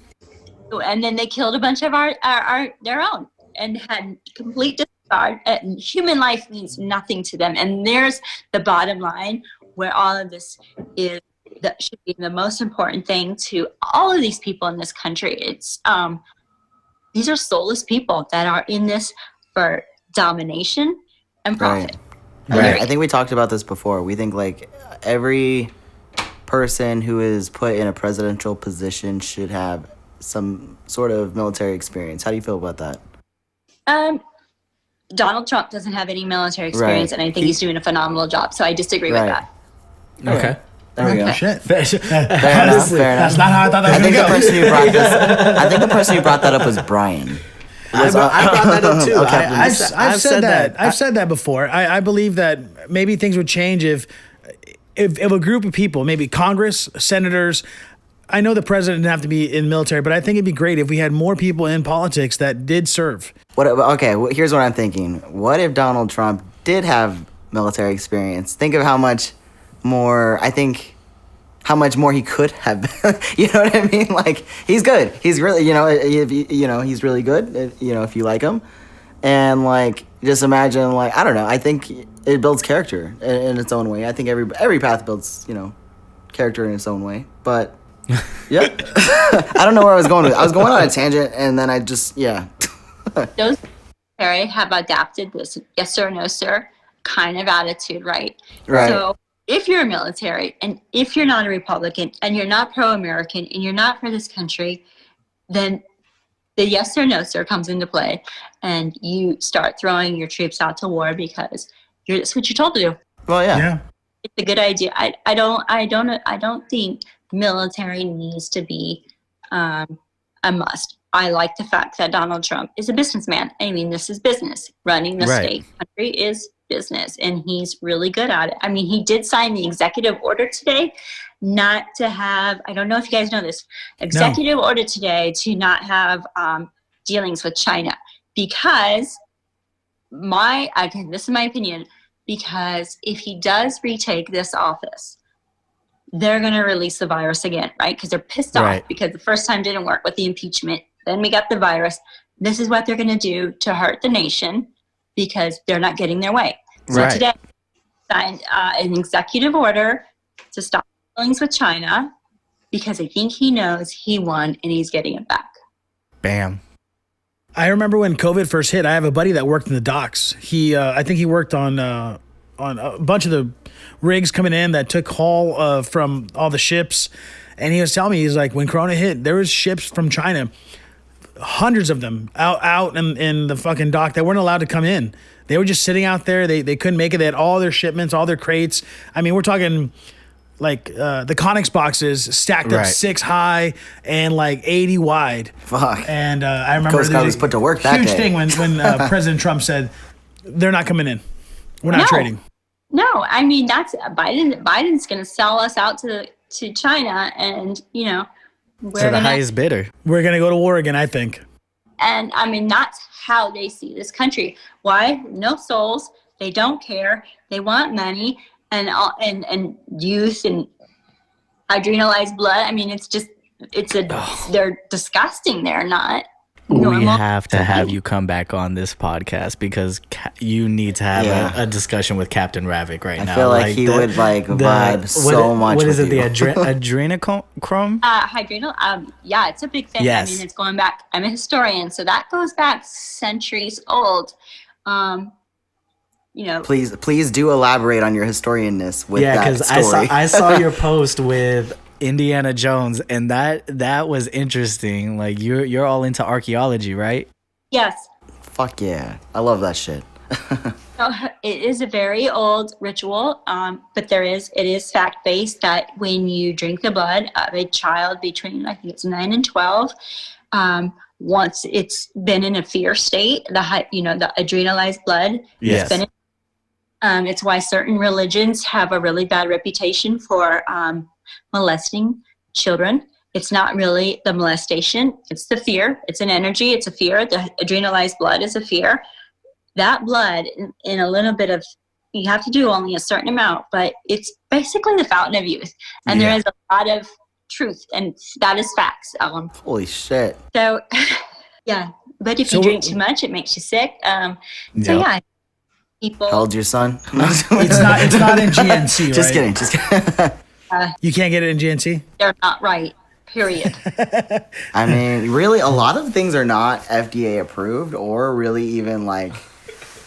And then they killed a bunch of their own and had complete disregard. And human life means nothing to them. And there's the bottom line where all of this is. That should be the most important thing to all of these people in this country. It's these are soulless people that are in this for domination and profit. Right. I think we talked about this before. We think like every person who is put in a presidential position should have some sort of military experience. How do you feel about that? Donald Trump doesn't have any military experience, and I think he's doing a phenomenal job. So I disagree with that. Okay. There we go. Shit. Fair enough. That's not how I thought that was going to go. I think the person who brought that up was Brian. I brought that up too. I've said that. I've said that before. I believe that maybe things would change if a group of people, maybe Congress, senators. I know the president didn't have to be in the military, but I think it'd be great if we had more people in politics that did serve. Here's what I'm thinking. What if Donald Trump did have military experience? Think of how much more he could have been. You know what I mean? Like, he's good. He's really, he's really good, if you like him. And, like, just imagine, like, I don't know. I think it builds character in its own way. I think every path builds, character in its own way. But, yeah. I don't know where I was going with it. I was going on a tangent, and then I just, Those have adapted this yes sir, no sir kind of attitude, right? Right. So, if you're a military and if you're not a Republican and you're not pro-American and you're not for this country, then the yes or no sir comes into play, and you start throwing your troops out to war because that's what you're told to do. Well, yeah. It's a good idea. I don't think military needs to be a must. I like the fact that Donald Trump is a businessman. I mean, this is business. Running the state country is business, and he's really good at it. I mean, he did sign the executive order today not to have, I don't know if you guys know this, executive order today to not have dealings with China because this is my opinion, because if he does retake this office, they're going to release the virus again, right? Because they're pissed off because the first time didn't work with the impeachment. Then we got the virus. This is what they're going to do to hurt the nation because they're not getting their way. So today, signed an executive order to stop dealings with China because I think he knows he won and he's getting it back. Bam. I remember when COVID first hit, I have a buddy that worked in the docks. I think he worked on a bunch of the rigs coming in that took haul from all the ships. And he was telling me, he's like, when Corona hit, there was ships from China, hundreds of them out in the fucking dock that weren't allowed to come in. They were just sitting out there. They couldn't make it. They had all their shipments, all their crates. I mean, we're talking the Conex boxes stacked up Right. 6 high and like 80 wide. Fuck. And I remember Coast Guard was put to work that huge day. thing when President Trump said they're not coming in. We're not No. trading. No, I mean that's Biden's going to sell us out to China, and we're To the gonna, highest bidder. We're gonna go to war again, I think. and I mean that's how they see this country. Why? No souls. They don't care. They want money and youth and adrenalized blood. I mean, they're disgusting. They're not normal. We have to have you come back on this podcast because you need to have Yeah. a discussion with Captain Ravik right now. I feel like he would vibe so much. What is with it? you. The adrenochrome? Hydrenal, yeah, it's a big thing. Yes. I mean, it's going back. I'm a historian, so that goes back centuries old. Please do elaborate on your historianness with Yeah, that because story. I saw your post with Indiana Jones, and that was interesting. Like you're all into archaeology, right? Yes. Fuck yeah. I love that shit. So it is a very old ritual, but it is fact-based that when you drink the blood of a child between, I think it's 9 and 12, once it's been in a fear state, the adrenalized blood, Yes. it's why certain religions have a really bad reputation for molesting children. It's not really the molestation, it's the fear. It's an energy, it's a fear. The adrenalized blood is a fear. That blood in a little bit of, you have to do only a certain amount, but it's basically the fountain of youth. And there is a lot of truth, and that is facts. Holy shit. So, yeah. But if you drink too much, it makes you sick. People. How old's your son? It's not in GNC, right? Just kidding. Just kidding. You can't get it in GNC? They're not right. Period. I mean, really, a lot of things are not FDA approved or really even like.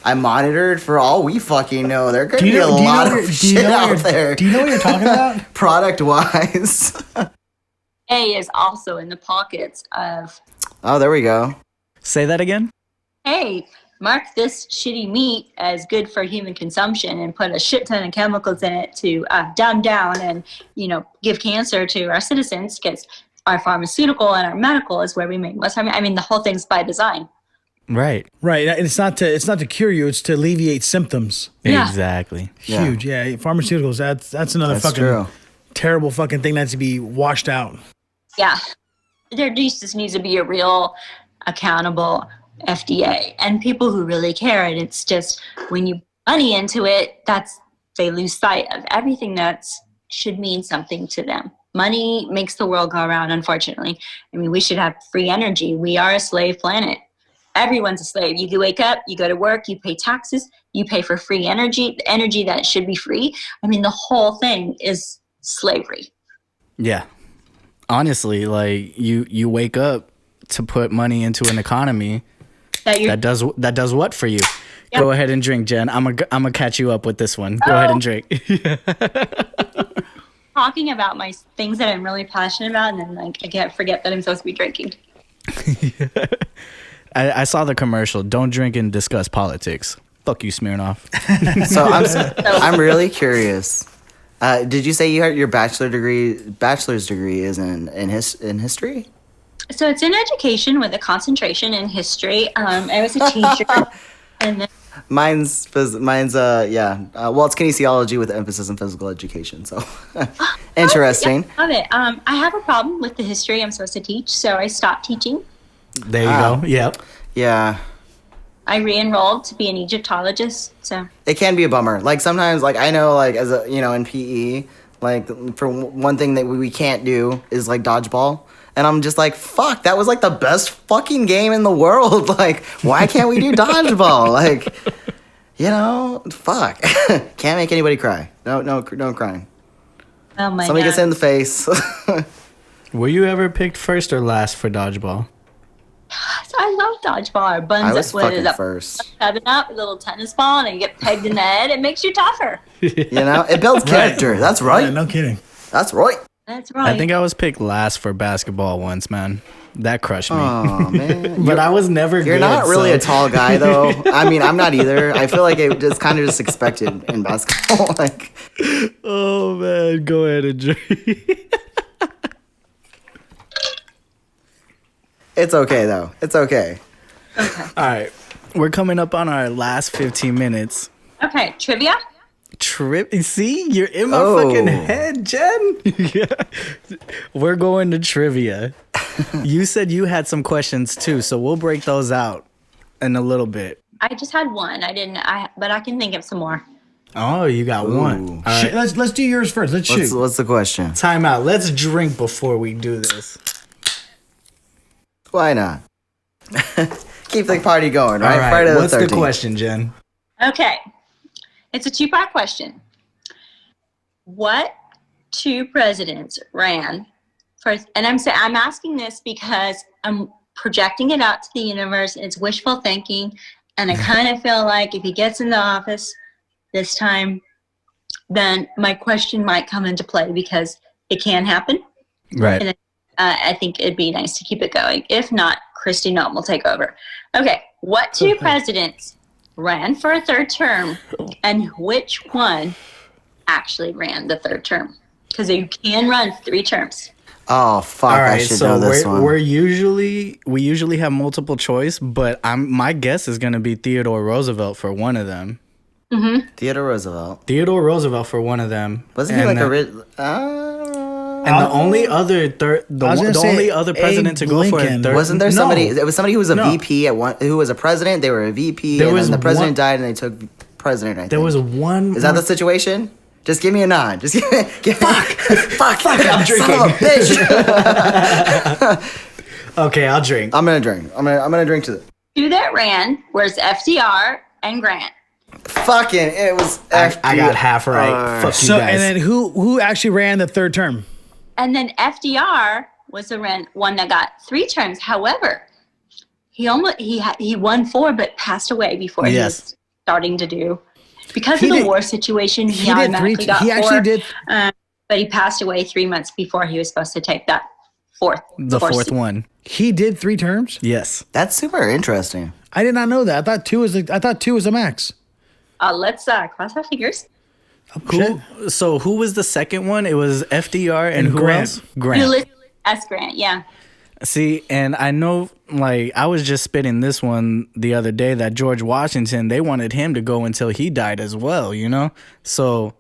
I monitored for all we fucking know. There could be a lot of shit out there. Do you know what you're talking about? Product wise. A is also in the pockets of, Oh, there we go. Say that again. hey, mark this shitty meat as good for human consumption and put a shit ton of chemicals in it to dumb down and, give cancer to our citizens, because our pharmaceutical and our medical is where we make most of it. I mean, the whole thing's by design. Right. Right. It's not to cure you. It's to alleviate symptoms. Yeah. Exactly. Yeah. Huge. Yeah. Pharmaceuticals. That's another That's fucking true. terrible fucking thing that has to be washed out. Yeah. There just needs to be a real accountable FDA and people who really care. And it's just when you put money into it, they lose sight of everything that should mean something to them. Money makes the world go around, unfortunately. I mean, we should have free energy. We are a slave planet. Everyone's a slave. You wake up, you go to work, you pay taxes, you pay for free energy, the energy that should be free. I mean, the whole thing is slavery. Yeah. Honestly, like you wake up to put money into an economy that does what for you? Yep. Go ahead and drink, Jen. I'm gonna catch you up with this one. Go ahead and drink. Talking about my things that I'm really passionate about, and then I can't forget that I'm supposed to be drinking. I saw the commercial. Don't drink and discuss politics. Fuck you, Smirnoff. So I'm really curious. Did you say you had your bachelor's degree is in history? So it's in education with a concentration in history. I was a teacher, and then Mine's well, it's kinesiology with emphasis on physical education. So interesting. Yeah, love it. I have a problem with the history I'm supposed to teach, so I stopped teaching. There you go. Yep. Yeah. I re-enrolled to be an Egyptologist. So It can be a bummer. Like sometimes, like I know, like as a in PE, like for one thing that we can't do is like dodgeball, and I'm just like, fuck, that was like the best fucking game in the world. Like, why can't we do dodgeball? Like, fuck, can't make anybody cry. No crying. oh my Somebody god, gets hit in the face. Were you ever picked first or last for dodgeball? I love dodgeball. Or buns I was up, what is fucking up, first. 7-up, a little tennis ball, and you get pegged in the head. It makes you tougher. It builds character. That's Yeah, right. no kidding. That's right. That's right. I think I was picked last for basketball once, man. That crushed me. Oh man, But I was never good. you're not really so- a tall guy though. I mean, I'm not either. I feel like it just kind of just expected in basketball. Like, Oh, man. Go ahead and drink. it's okay though. It's okay. Okay. All right. We're coming up on our last 15 minutes. Okay. Trivia. See, you're in my Oh. fucking head, Jen. Yeah. We're going to trivia. You said you had some questions too, so we'll break those out in a little bit. I just had one. But I can think of some more. Oh, you got one. Ooh. All right. Let's do yours first. Let's shoot. What's the question? Time out. Let's drink before we do this. Why not? Keep the party going, right? All right. Friday the What's the 13th. question, Jen? Okay. It's a two-part question. What two presidents ran first? And I'm asking this because I'm projecting it out to the universe. And it's wishful thinking, and I kind of feel like if he gets in the office this time, then my question might come into play because it can happen. Right. And I think it'd be nice to keep it going. If not, Christy Nome will take over. Okay, what two presidents ran for a third term, and which one actually ran the third term? Because you can run 3 terms. Oh fuck! All I right, should so know this one. we usually have multiple choice, but my guess is gonna be Theodore Roosevelt for one of them. Theodore Roosevelt. Theodore Roosevelt for one of them. Wasn't he And like a then- rich? And the only other only other president to go for a Lincoln. third. Wasn't there No. somebody? It was somebody who was a No. VP at one. Who was a president? They were a VP, There and was then the president one- died, and they took president. I think. There was one. Is that the situation? Just give me a nod. Just give fuck. I'm Son of a bitch. Okay, I'll drink. I'm gonna drink. I'm gonna drink to the. Two that ran was FDR and Grant. Fucking. It was. I got half right. Fuck you So guys. and then who actually ran the third term? And then FDR was the one that got 3 terms. However, he won 4 but passed away before he Yes. was starting to do. Because He of the did- war situation, he He did automatically 3. got He 4. actually did. But he passed away 3 months before he was supposed to take that the fourth one. He did 3 terms. Yes. That's super interesting. I did not know that. I thought 2 was the max. Let's cross our fingers. Who was the second one? It was FDR and who Grant. else? Grant. Ulysses S. Grant, yeah. See, and I know, like, I was just spitting this one the other day that George Washington, they wanted him to go until he died as well, you know? So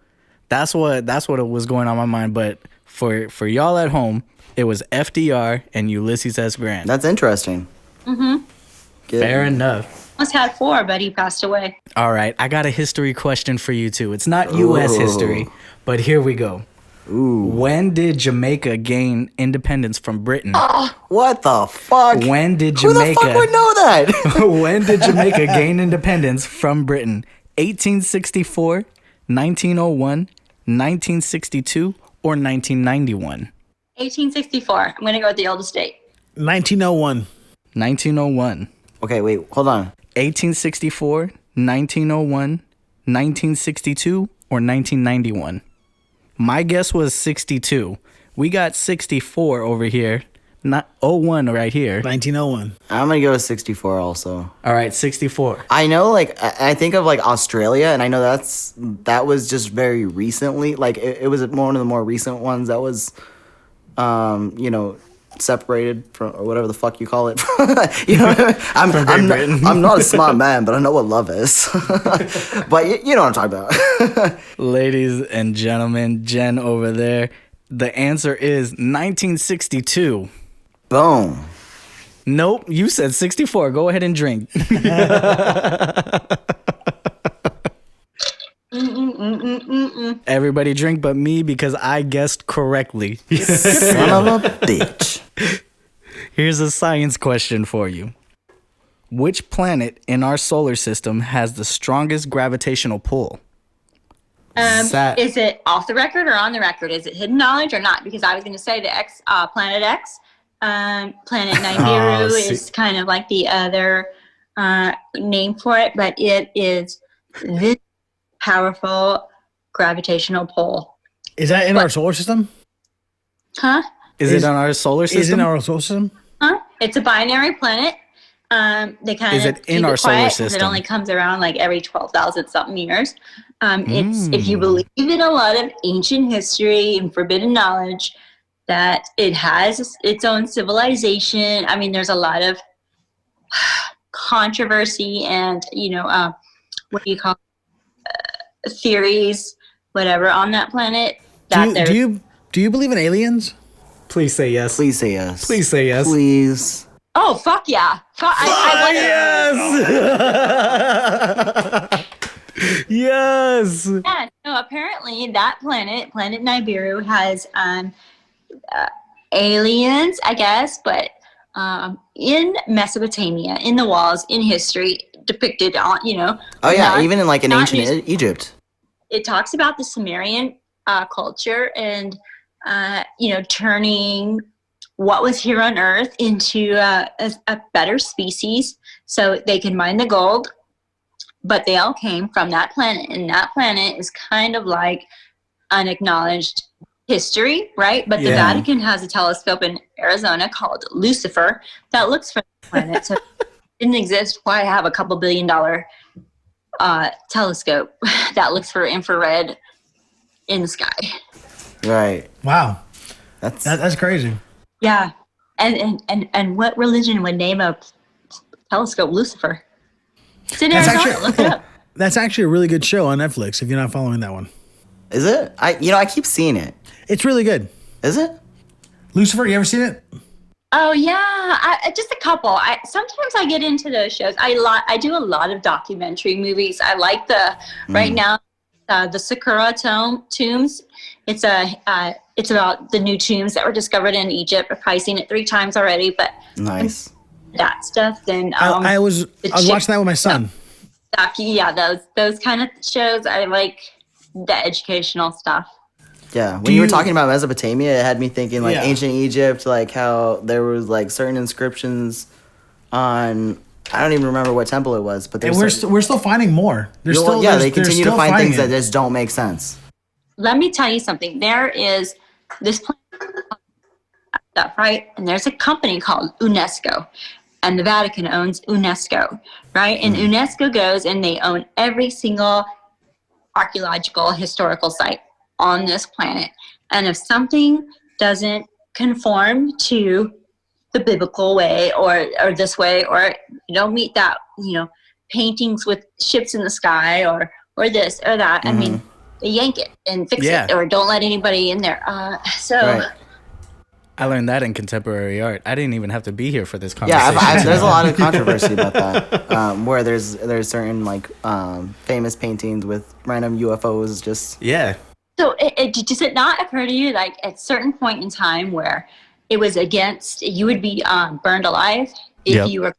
that's what was going on in my mind. But for y'all at home, it was FDR and Ulysses S. Grant. That's interesting. Fair enough. Almost had 4, but he passed away. All right, I got a history question for you too. It's not U.S. history, but here we go. Ooh. When did Jamaica gain independence from Britain? What the fuck? When did Who the Jamaica? fuck would know that? When did Jamaica gain independence from Britain? 1864, 1901, 1962, or 1991? 1864. I'm going to go with the oldest date. 1901. 1901. Okay, wait, hold on. 1864, 1901, 1962, or 1991? My guess was 62. We got 64 over here. Not 01 right here. 1901. I'm gonna go with 64 also. All right, 64. I know, like, I think of like Australia, and I know that was just very recently. Like, it was one of the more recent ones that was, separated from, or whatever the fuck you call it. I'm not a smart man, but I know what love is. But you know what I'm talking about. Ladies and gentlemen, Jen over there. The answer is 1962. Boom. Nope, you said 64. Go ahead and drink. Everybody drink but me because I guessed correctly. Son of a bitch. Here's a science question for you. Which planet in our solar system has the strongest gravitational pull? Sat- Is it off the record or on the record? Is it hidden knowledge or not? Because I was going to say the Planet X. Planet Nibiru is kind of like the other name for it, but it is this powerful gravitational pull. Is that in our solar system? Huh? Is it on our solar system? Is it in our solar system? Huh? It's a binary planet. They kind Is of it in keep our it solar quiet 'cause it system? only comes around like every 12,000 something years. It's if you believe in a lot of ancient history and forbidden knowledge, that it has its own civilization. I mean, there's a lot of controversy and what do you call theories, whatever, on that planet. That Do you believe in aliens? Please say yes. Please say yes. Please say yes. Please. Oh, fuck yeah. Yes. Yeah, so apparently that planet Nibiru, has aliens, I guess, but in Mesopotamia, in the walls, in history, depicted on, Oh yeah, even in like in not ancient Egypt. it talks about the Sumerian culture and, turning what was here on Earth into a better species so they can mine the gold. But they all came from that planet, and that planet is kind of like unacknowledged history, right? But the Vatican has a telescope in Arizona called Lucifer that looks for the planet. So it didn't exist. Why have a couple $1 billion telescope that looks for infrared in the sky? Right. Wow, That's crazy. Yeah, and what religion would name a telescope Lucifer? It's in Arizona. Look it up. That's actually a really good show on Netflix. If you're not following that one, Is it? I keep seeing it. it's really good. Is it? Lucifer, you ever seen it? Oh yeah, just a couple. Sometimes I get into those shows. I do a lot of documentary movies. I like right now the Sakura tombs. It's about the new tombs that were discovered in Egypt. I've probably seen it 3 times already, but Nice. that stuff. Then I was watching that with my son. Those kind of shows. I like the educational stuff. Yeah, when you were talking about Mesopotamia, it had me thinking like ancient Egypt, like how there was like certain inscriptions on. I don't even remember what temple it was, but And we're still finding more. There's still they continue to find things that that. just don't make sense. Let me tell you something. There is this planet stuff, right? And there's a company called UNESCO, and the Vatican owns UNESCO, right? And UNESCO goes and they own every single archaeological historical site on this planet. And if something doesn't conform to the biblical way or this way, or you don't meet that, paintings with ships in the sky or this or that, I mean, they yank it and fix it, or don't let anybody in there. Right. I learned that in contemporary art. I didn't even have to be here for this conversation. Yeah, there's a lot of controversy about that, where there's certain like famous paintings with random UFOs just. Yeah. So does it not occur to you, like at a certain point in time where it was against, you would be burned alive if you were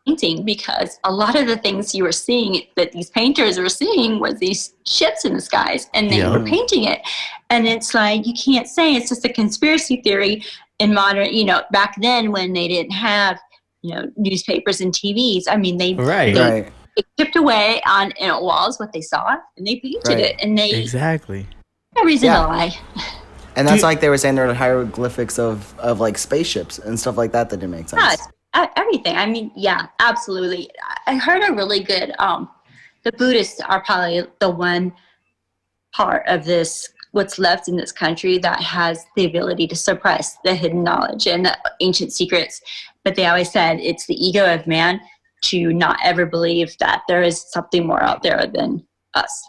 painting, because a lot of the things you were seeing that these painters were seeing was these ships in the skies, and they were painting it. And it's like, you can't say it's just a conspiracy theory in modern, back then when they didn't have, newspapers and TVs. I mean, they chipped away on walls what they saw, and they painted it, and they exactly. no reason to lie. And that's like they were saying there were hieroglyphics of like spaceships and stuff like that didn't make sense. Everything. I mean, yeah, absolutely. I heard a really good, the Buddhists are probably the one part of this, what's left in this country that has the ability to suppress the hidden knowledge and the ancient secrets. But they always said it's the ego of man to not ever believe that there is something more out there than us.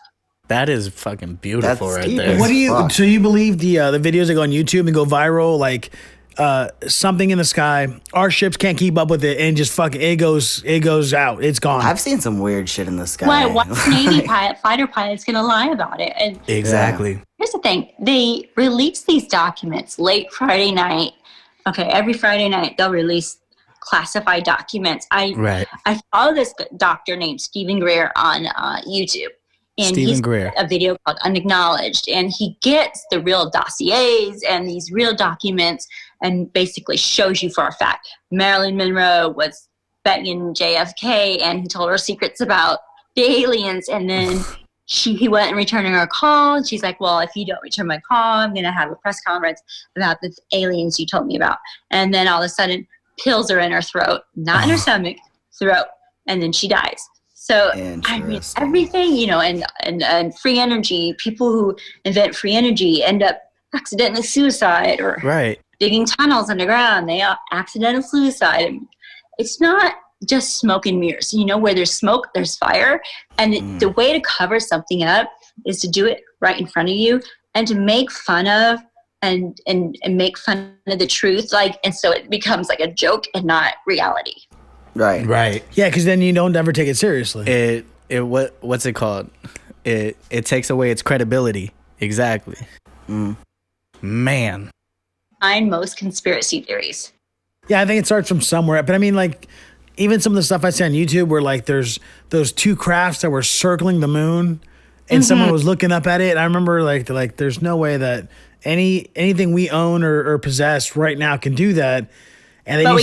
That is fucking beautiful right there. What do you? So you believe the videos that go on YouTube and go viral, like something in the sky, our ships can't keep up with it, and just it goes out, it's gone. I've seen some weird shit in the sky. Why Navy fighter pilot's gonna lie about it? And exactly. Here's the thing: they release these documents late Friday night. Okay, every Friday night they'll release classified documents. I follow this doctor named Stephen Greer on YouTube. And he's a video called Unacknowledged, and he gets the real dossiers and these real documents and basically shows you for a fact Marilyn Monroe was banging JFK and he told her secrets about the aliens, and then he wasn't returning her call. And she's like, well, if you don't return my call, I'm going to have a press conference about the aliens you told me about. And then all of a sudden, pills are in her throat, not in her stomach, throat. And then she dies. So, I mean, everything, you know, and free energy, people who invent free energy end up accidentally suicide or digging tunnels underground. They are accidental suicide. It's not just smoke and mirrors. You know, where there's smoke, there's fire. And the way to cover something up is to do it right in front of you and to make fun of and make fun of the truth. Like, and so it becomes like a joke and not reality. Right. Yeah, because then you don't ever take it seriously. What's it called? It takes away its credibility. Exactly. Man. Find most conspiracy theories. Yeah, I think it starts from somewhere. But I mean, like, even some of the stuff I see on YouTube where, like, there's those two crafts that were circling the moon and someone was looking up at it. I remember, like there's no way that anything we own or possess right now can do that. And then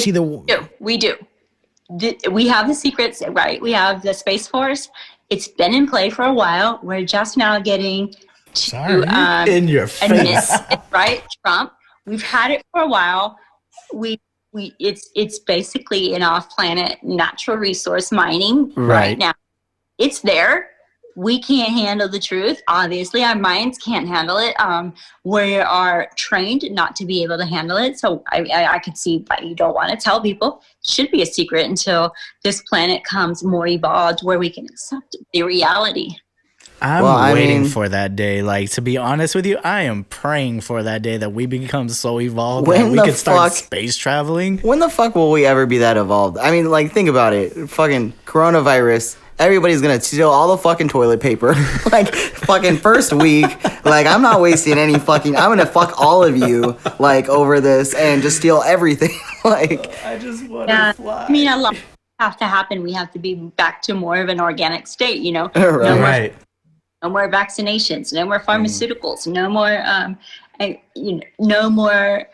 We do. We have the secrets, right? We have the Space Force. It's been in play for a while. We're just now getting to in your face, right? Trump. We've had it for a while. It's basically an off-planet natural resource mining right now. It's there. We can't handle the truth. Obviously, our minds can't handle it. We are trained not to be able to handle it. So I could see why you don't want to tell people. It should be a secret until this planet comes more evolved where we can accept the reality. I'm waiting for that day. Like, to be honest with you, I am praying for that day that we become so evolved that we can start space traveling. When the fuck will we ever be that evolved? I mean, like, think about it. Fucking coronavirus. Everybody's gonna steal all the fucking toilet paper. Like, fucking first week. Like, I'm not wasting any fucking... I'm gonna fuck all of you, like, over this and just steal everything. Like... I just want to fly. I mean, a lot have to happen. We have to be back to more of an organic state, you know? No more vaccinations, no more pharmaceuticals, no more, no more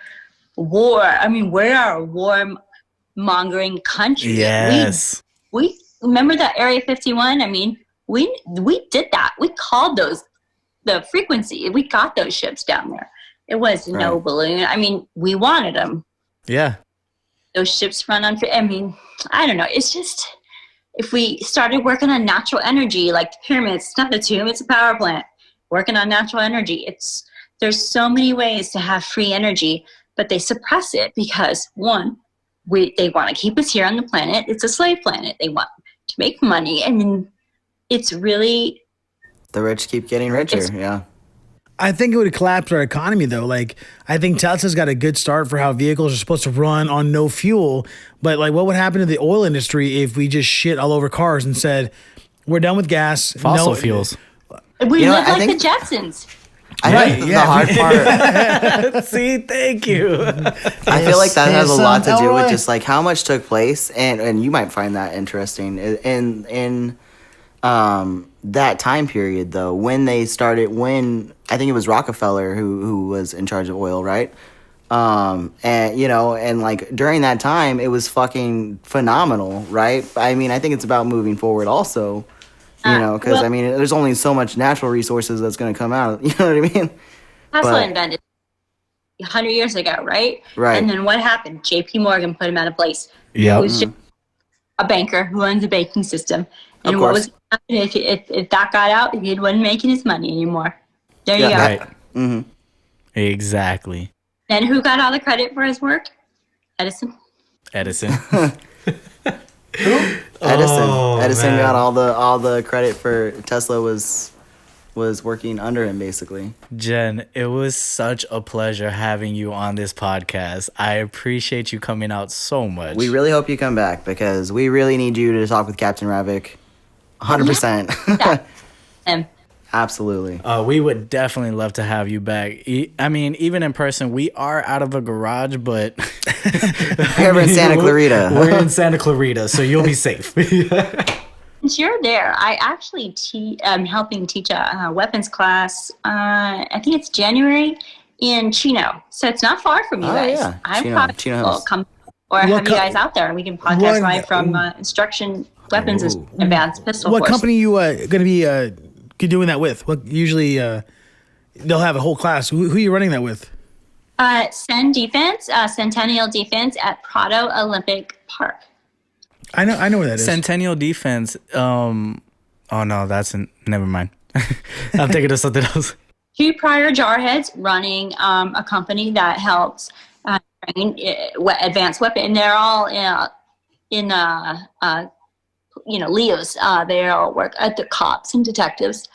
war. I mean, we're a war-mongering country. Yes. We remember that Area 51? I mean, we did that. We called those the frequency. We got those ships down there. It was no balloon. I mean, we wanted them. Yeah. Those ships run on. I mean, I don't know. It's just... If we started working on natural energy, like the pyramids, it's not a tomb, it's a power plant. Working on natural energy, there's so many ways to have free energy, but they suppress it because, one, they want to keep us here on the planet. It's a slave planet. They want to make money. I mean, it's really... The rich keep getting richer, yeah. I think it would collapse our economy, though. Like, I think Tesla's got a good start for how vehicles are supposed to run on no fuel. But, like, what would happen to the oil industry if we just shit all over cars and said, we're done with gas? Fossil fuels. We live like the Jetsons. I think the hard part... See, thank you. I feel like that has a lot to do with just, like, how much took place. And you might find that interesting. In that time period, though, when they started... I think it was Rockefeller who was in charge of oil, right? And, you know, and like during that time, it was fucking phenomenal, right? I mean, I think it's about moving forward also, you know, because I mean, there's only so much natural resources that's going to come out. You know what I mean? Tesla invented 100 years ago, right? Right. And then what happened? J.P. Morgan put him out of place. Yeah. He was just a banker who runs the banking system. And what was going to happen if that got out? He wasn't making his money anymore. There you go. Right. Mm-hmm. Exactly. And who got all the credit for his work? Edison. Edison got all the credit for Tesla was working under him, basically. Jenn, it was such a pleasure having you on this podcast. I appreciate you coming out so much. We really hope you come back because we really need you to talk with Captain Ravik. 100%. Absolutely. We would definitely love to have you back. I mean, even in person, we are out of a garage, but we're in Santa Clarita. We're in Santa Clarita, so you'll be safe. Since you're there, I actually I'm helping teach a weapons class. I think it's January in Chino, so it's not far from you guys. Yeah. I probably will come or have you guys out there, and we can podcast live from instruction weapons and advanced pistol. What course. company you going to be doing that with? What usually they'll have a whole class. Who are you running that with? Centennial Defense at Prado Olympic Park. I know where that is. Centennial Defense. Oh no, never mind. I'm thinking of something else. 2 prior jarheads running a company that helps train advanced weapon, and they're all in Leos. They all work at the cops and detectives,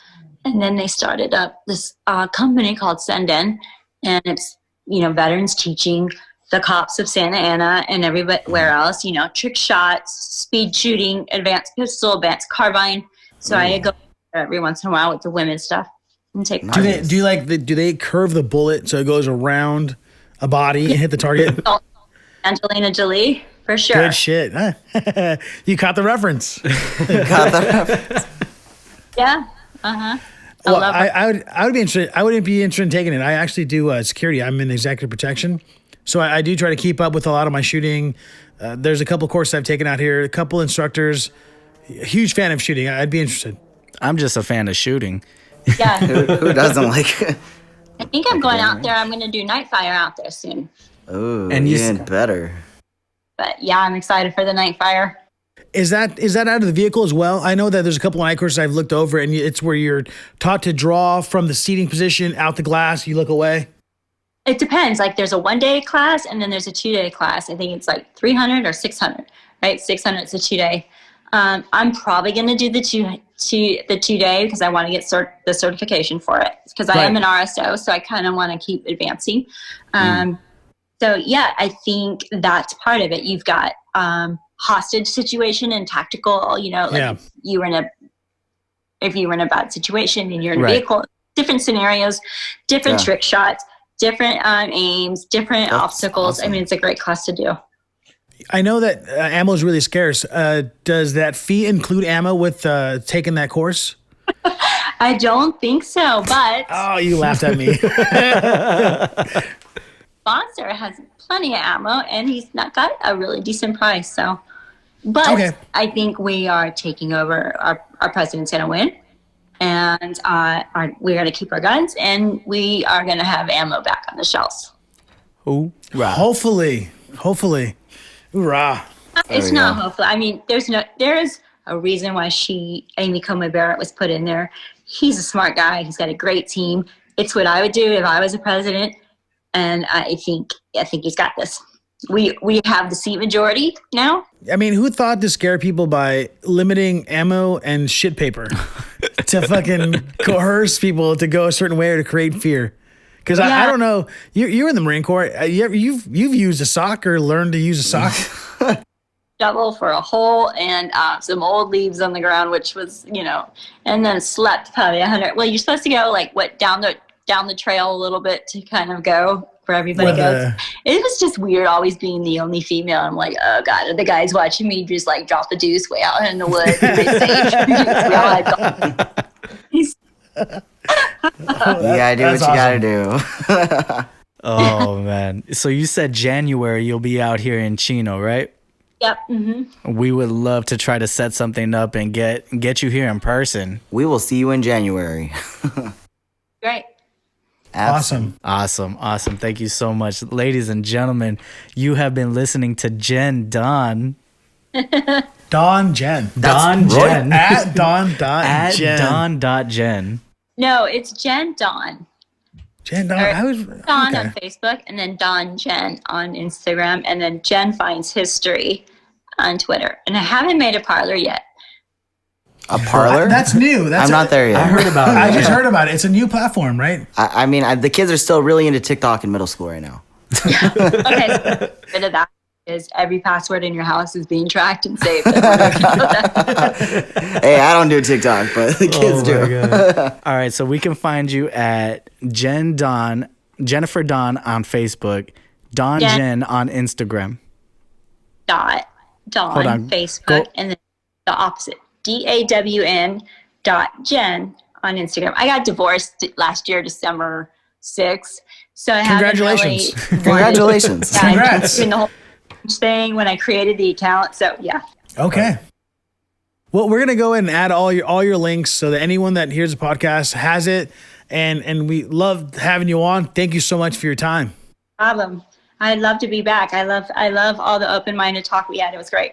and then they started up this company called Senden, and it's veterans teaching the cops of Santa Ana and everywhere else, trick shots, speed shooting, advanced pistol, advanced carbine. So I go every once in a while with the women's stuff and take part. Do they curve the bullet so it goes around a body and hit the target? Angelina Jolie, for sure. Good shit. You caught the reference. Yeah. Uh-huh. Well, I would be interested. I wouldn't be interested in taking it. I actually do security. I'm in executive protection, so I do try to keep up with a lot of my shooting. There's a couple courses I've taken out here, a couple instructors. Huge fan of shooting. I'd be interested. I'm just a fan of shooting. Yeah. Who doesn't like it? I think I'm going out there. I'm going to do night fire out there soon. Oh, and even better. But yeah, I'm excited for the night fire. Is that out of the vehicle as well? I know that there's a couple of night courses I've looked over, and it's where you're taught to draw from the seating position out the glass. You look away. It depends. Like there's a 1-day class, and then there's a 2-day class. I think it's like 300 or 600. Right, 600 is a 2-day. I'm probably going to do the 2-day because I want to get the certification for it because I am an RSO, so I kind of want to keep advancing. So yeah, I think that's part of it. You've got hostage situation and tactical. If you were in a bad situation and you're in a vehicle, different scenarios, different trick shots, different aims, different obstacles. Awesome. I mean, it's a great class to do. I know that ammo is really scarce. Does that fee include ammo with taking that course? I don't think so, but... Oh, you laughed at me. Sponsor has plenty of ammo, and he's not got a really decent price. So, but I think we are taking over. Our president's going to win, and we're going to keep our guns, and we are going to have ammo back on the shelves. Ooh, right. Hopefully. Hoorah. It's not hopefully. I mean, there is a reason why Amy Coney Barrett was put in there. He's a smart guy. He's got a great team. It's what I would do if I was a president. And I think he's got this. We have the seat majority now. I mean, who thought to scare people by limiting ammo and shit paper to fucking coerce people to go a certain way or to create fear? Because I don't know. You're in the Marine Corps. You've used a sock or learned to use a sock. Shovel for a hole and some old leaves on the ground, which was and then slept probably 100. Well, you're supposed to go down the trail a little bit to kind of go where everybody goes. It was just weird always being the only female. I'm like, oh God, are the guys watching me just like drop the deuce way out in the woods? You gotta do what you gotta do. Oh man. So you said January you'll be out here in Chino, right? Yep. Mm-hmm. We would love to try to set something up and get you here in person. We will see you in January. Great. Awesome. Thank you so much. Ladies and gentlemen, you have been listening to Jenn Dawn. Dawn Jen. Dawn Jen. At Dawn.Jen. Dawn.Jen. No, it's Jenn Dawn. Jenn Dawn. Dawn on Facebook, and then Dawn Jen on Instagram, and then Jen Finds History on Twitter. And I haven't made a parlor yet. A parlor? That's new. I'm not there yet. I heard about it. I just heard about it. It's a new platform, right? I mean, the kids are still really into TikTok in middle school right now. Okay, so rid of that is every password in your house is being tracked and saved. Hey, I don't do TikTok, but the kids do. All right, so we can find you at Jennifer Dawn on Facebook, Dawn Jen on Instagram. Dawn Facebook, and then the opposite. DAWN.Jen on Instagram. I got divorced last year, December 6th. So I Congratulations. Congratulations. Congrats. Doing the whole thing when I created the account. So yeah. Okay. Well, we're gonna go ahead and add all your links so that anyone that hears the podcast has it. And we love having you on. Thank you so much for your time. Problem. I'd love to be back. I love all the open-minded talk we had. It was great.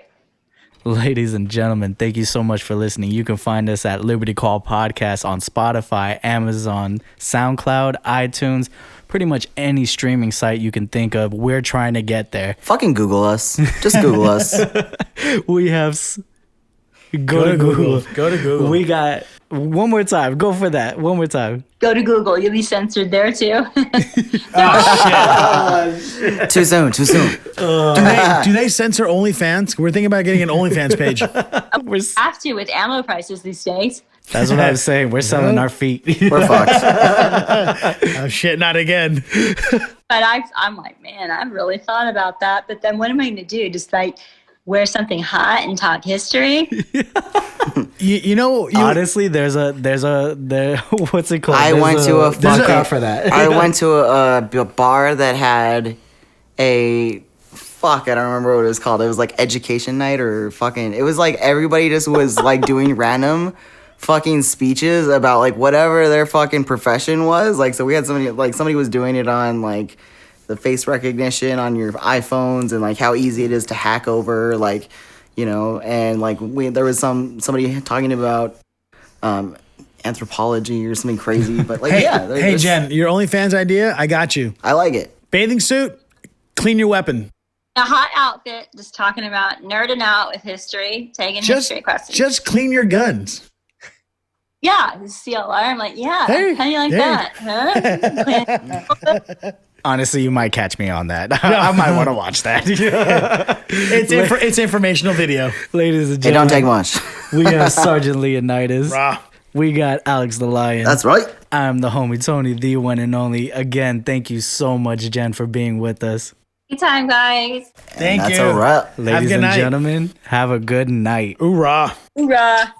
Ladies and gentlemen, thank you so much for listening. You can find us at Liberty Call Podcast on Spotify, Amazon, SoundCloud, iTunes, pretty much any streaming site you can think of. We're trying to get there. Fucking Google us. Just Google us. We have... Go to Google. Go to Google. We got... One more time. Go for that. One more time. Go to Google. You'll be censored there too. Too soon. Do they censor OnlyFans? We're thinking about getting an OnlyFans page. We're, Have to with ammo prices these days. that's what I was saying. We're selling our feet. We're fucked. Oh shit, not again. But I'm like, man, I've really thought about that. But then what am I going to do? Just like wear something hot and talk history? Honestly, there's what's it called? I went to a fucking out for that. I went to a bar that had a fuck. I don't remember what it was called. It was like education night or fucking. It was like everybody just was like doing random fucking speeches about like whatever their fucking profession was. Like so we had somebody was doing it on like the face recognition on your iPhones and like how easy it is to hack over like. You know, and like there was somebody talking about anthropology or something crazy, but like hey Jen, your OnlyFans idea, I got you. I like it. Bathing suit, clean your weapon. A hot outfit, just talking about nerding out with history, taking history questions. Just clean your guns. Yeah, the CLR. I'm like, yeah, Hey, how do you like that? Huh? Honestly, you might catch me on that. I might want to watch that. It's informational video. Ladies and It don't gentlemen, take much. we got Sergeant Leonidas. Rah. We got Alex the Lion. That's right. I'm the homie Tony, the one and only. Again, thank you so much, Jen, for being with us. Anytime, guys. Thank That's you. a wrap. Ladies good and night. gentlemen, have a good night. Hoorah. Hoorah.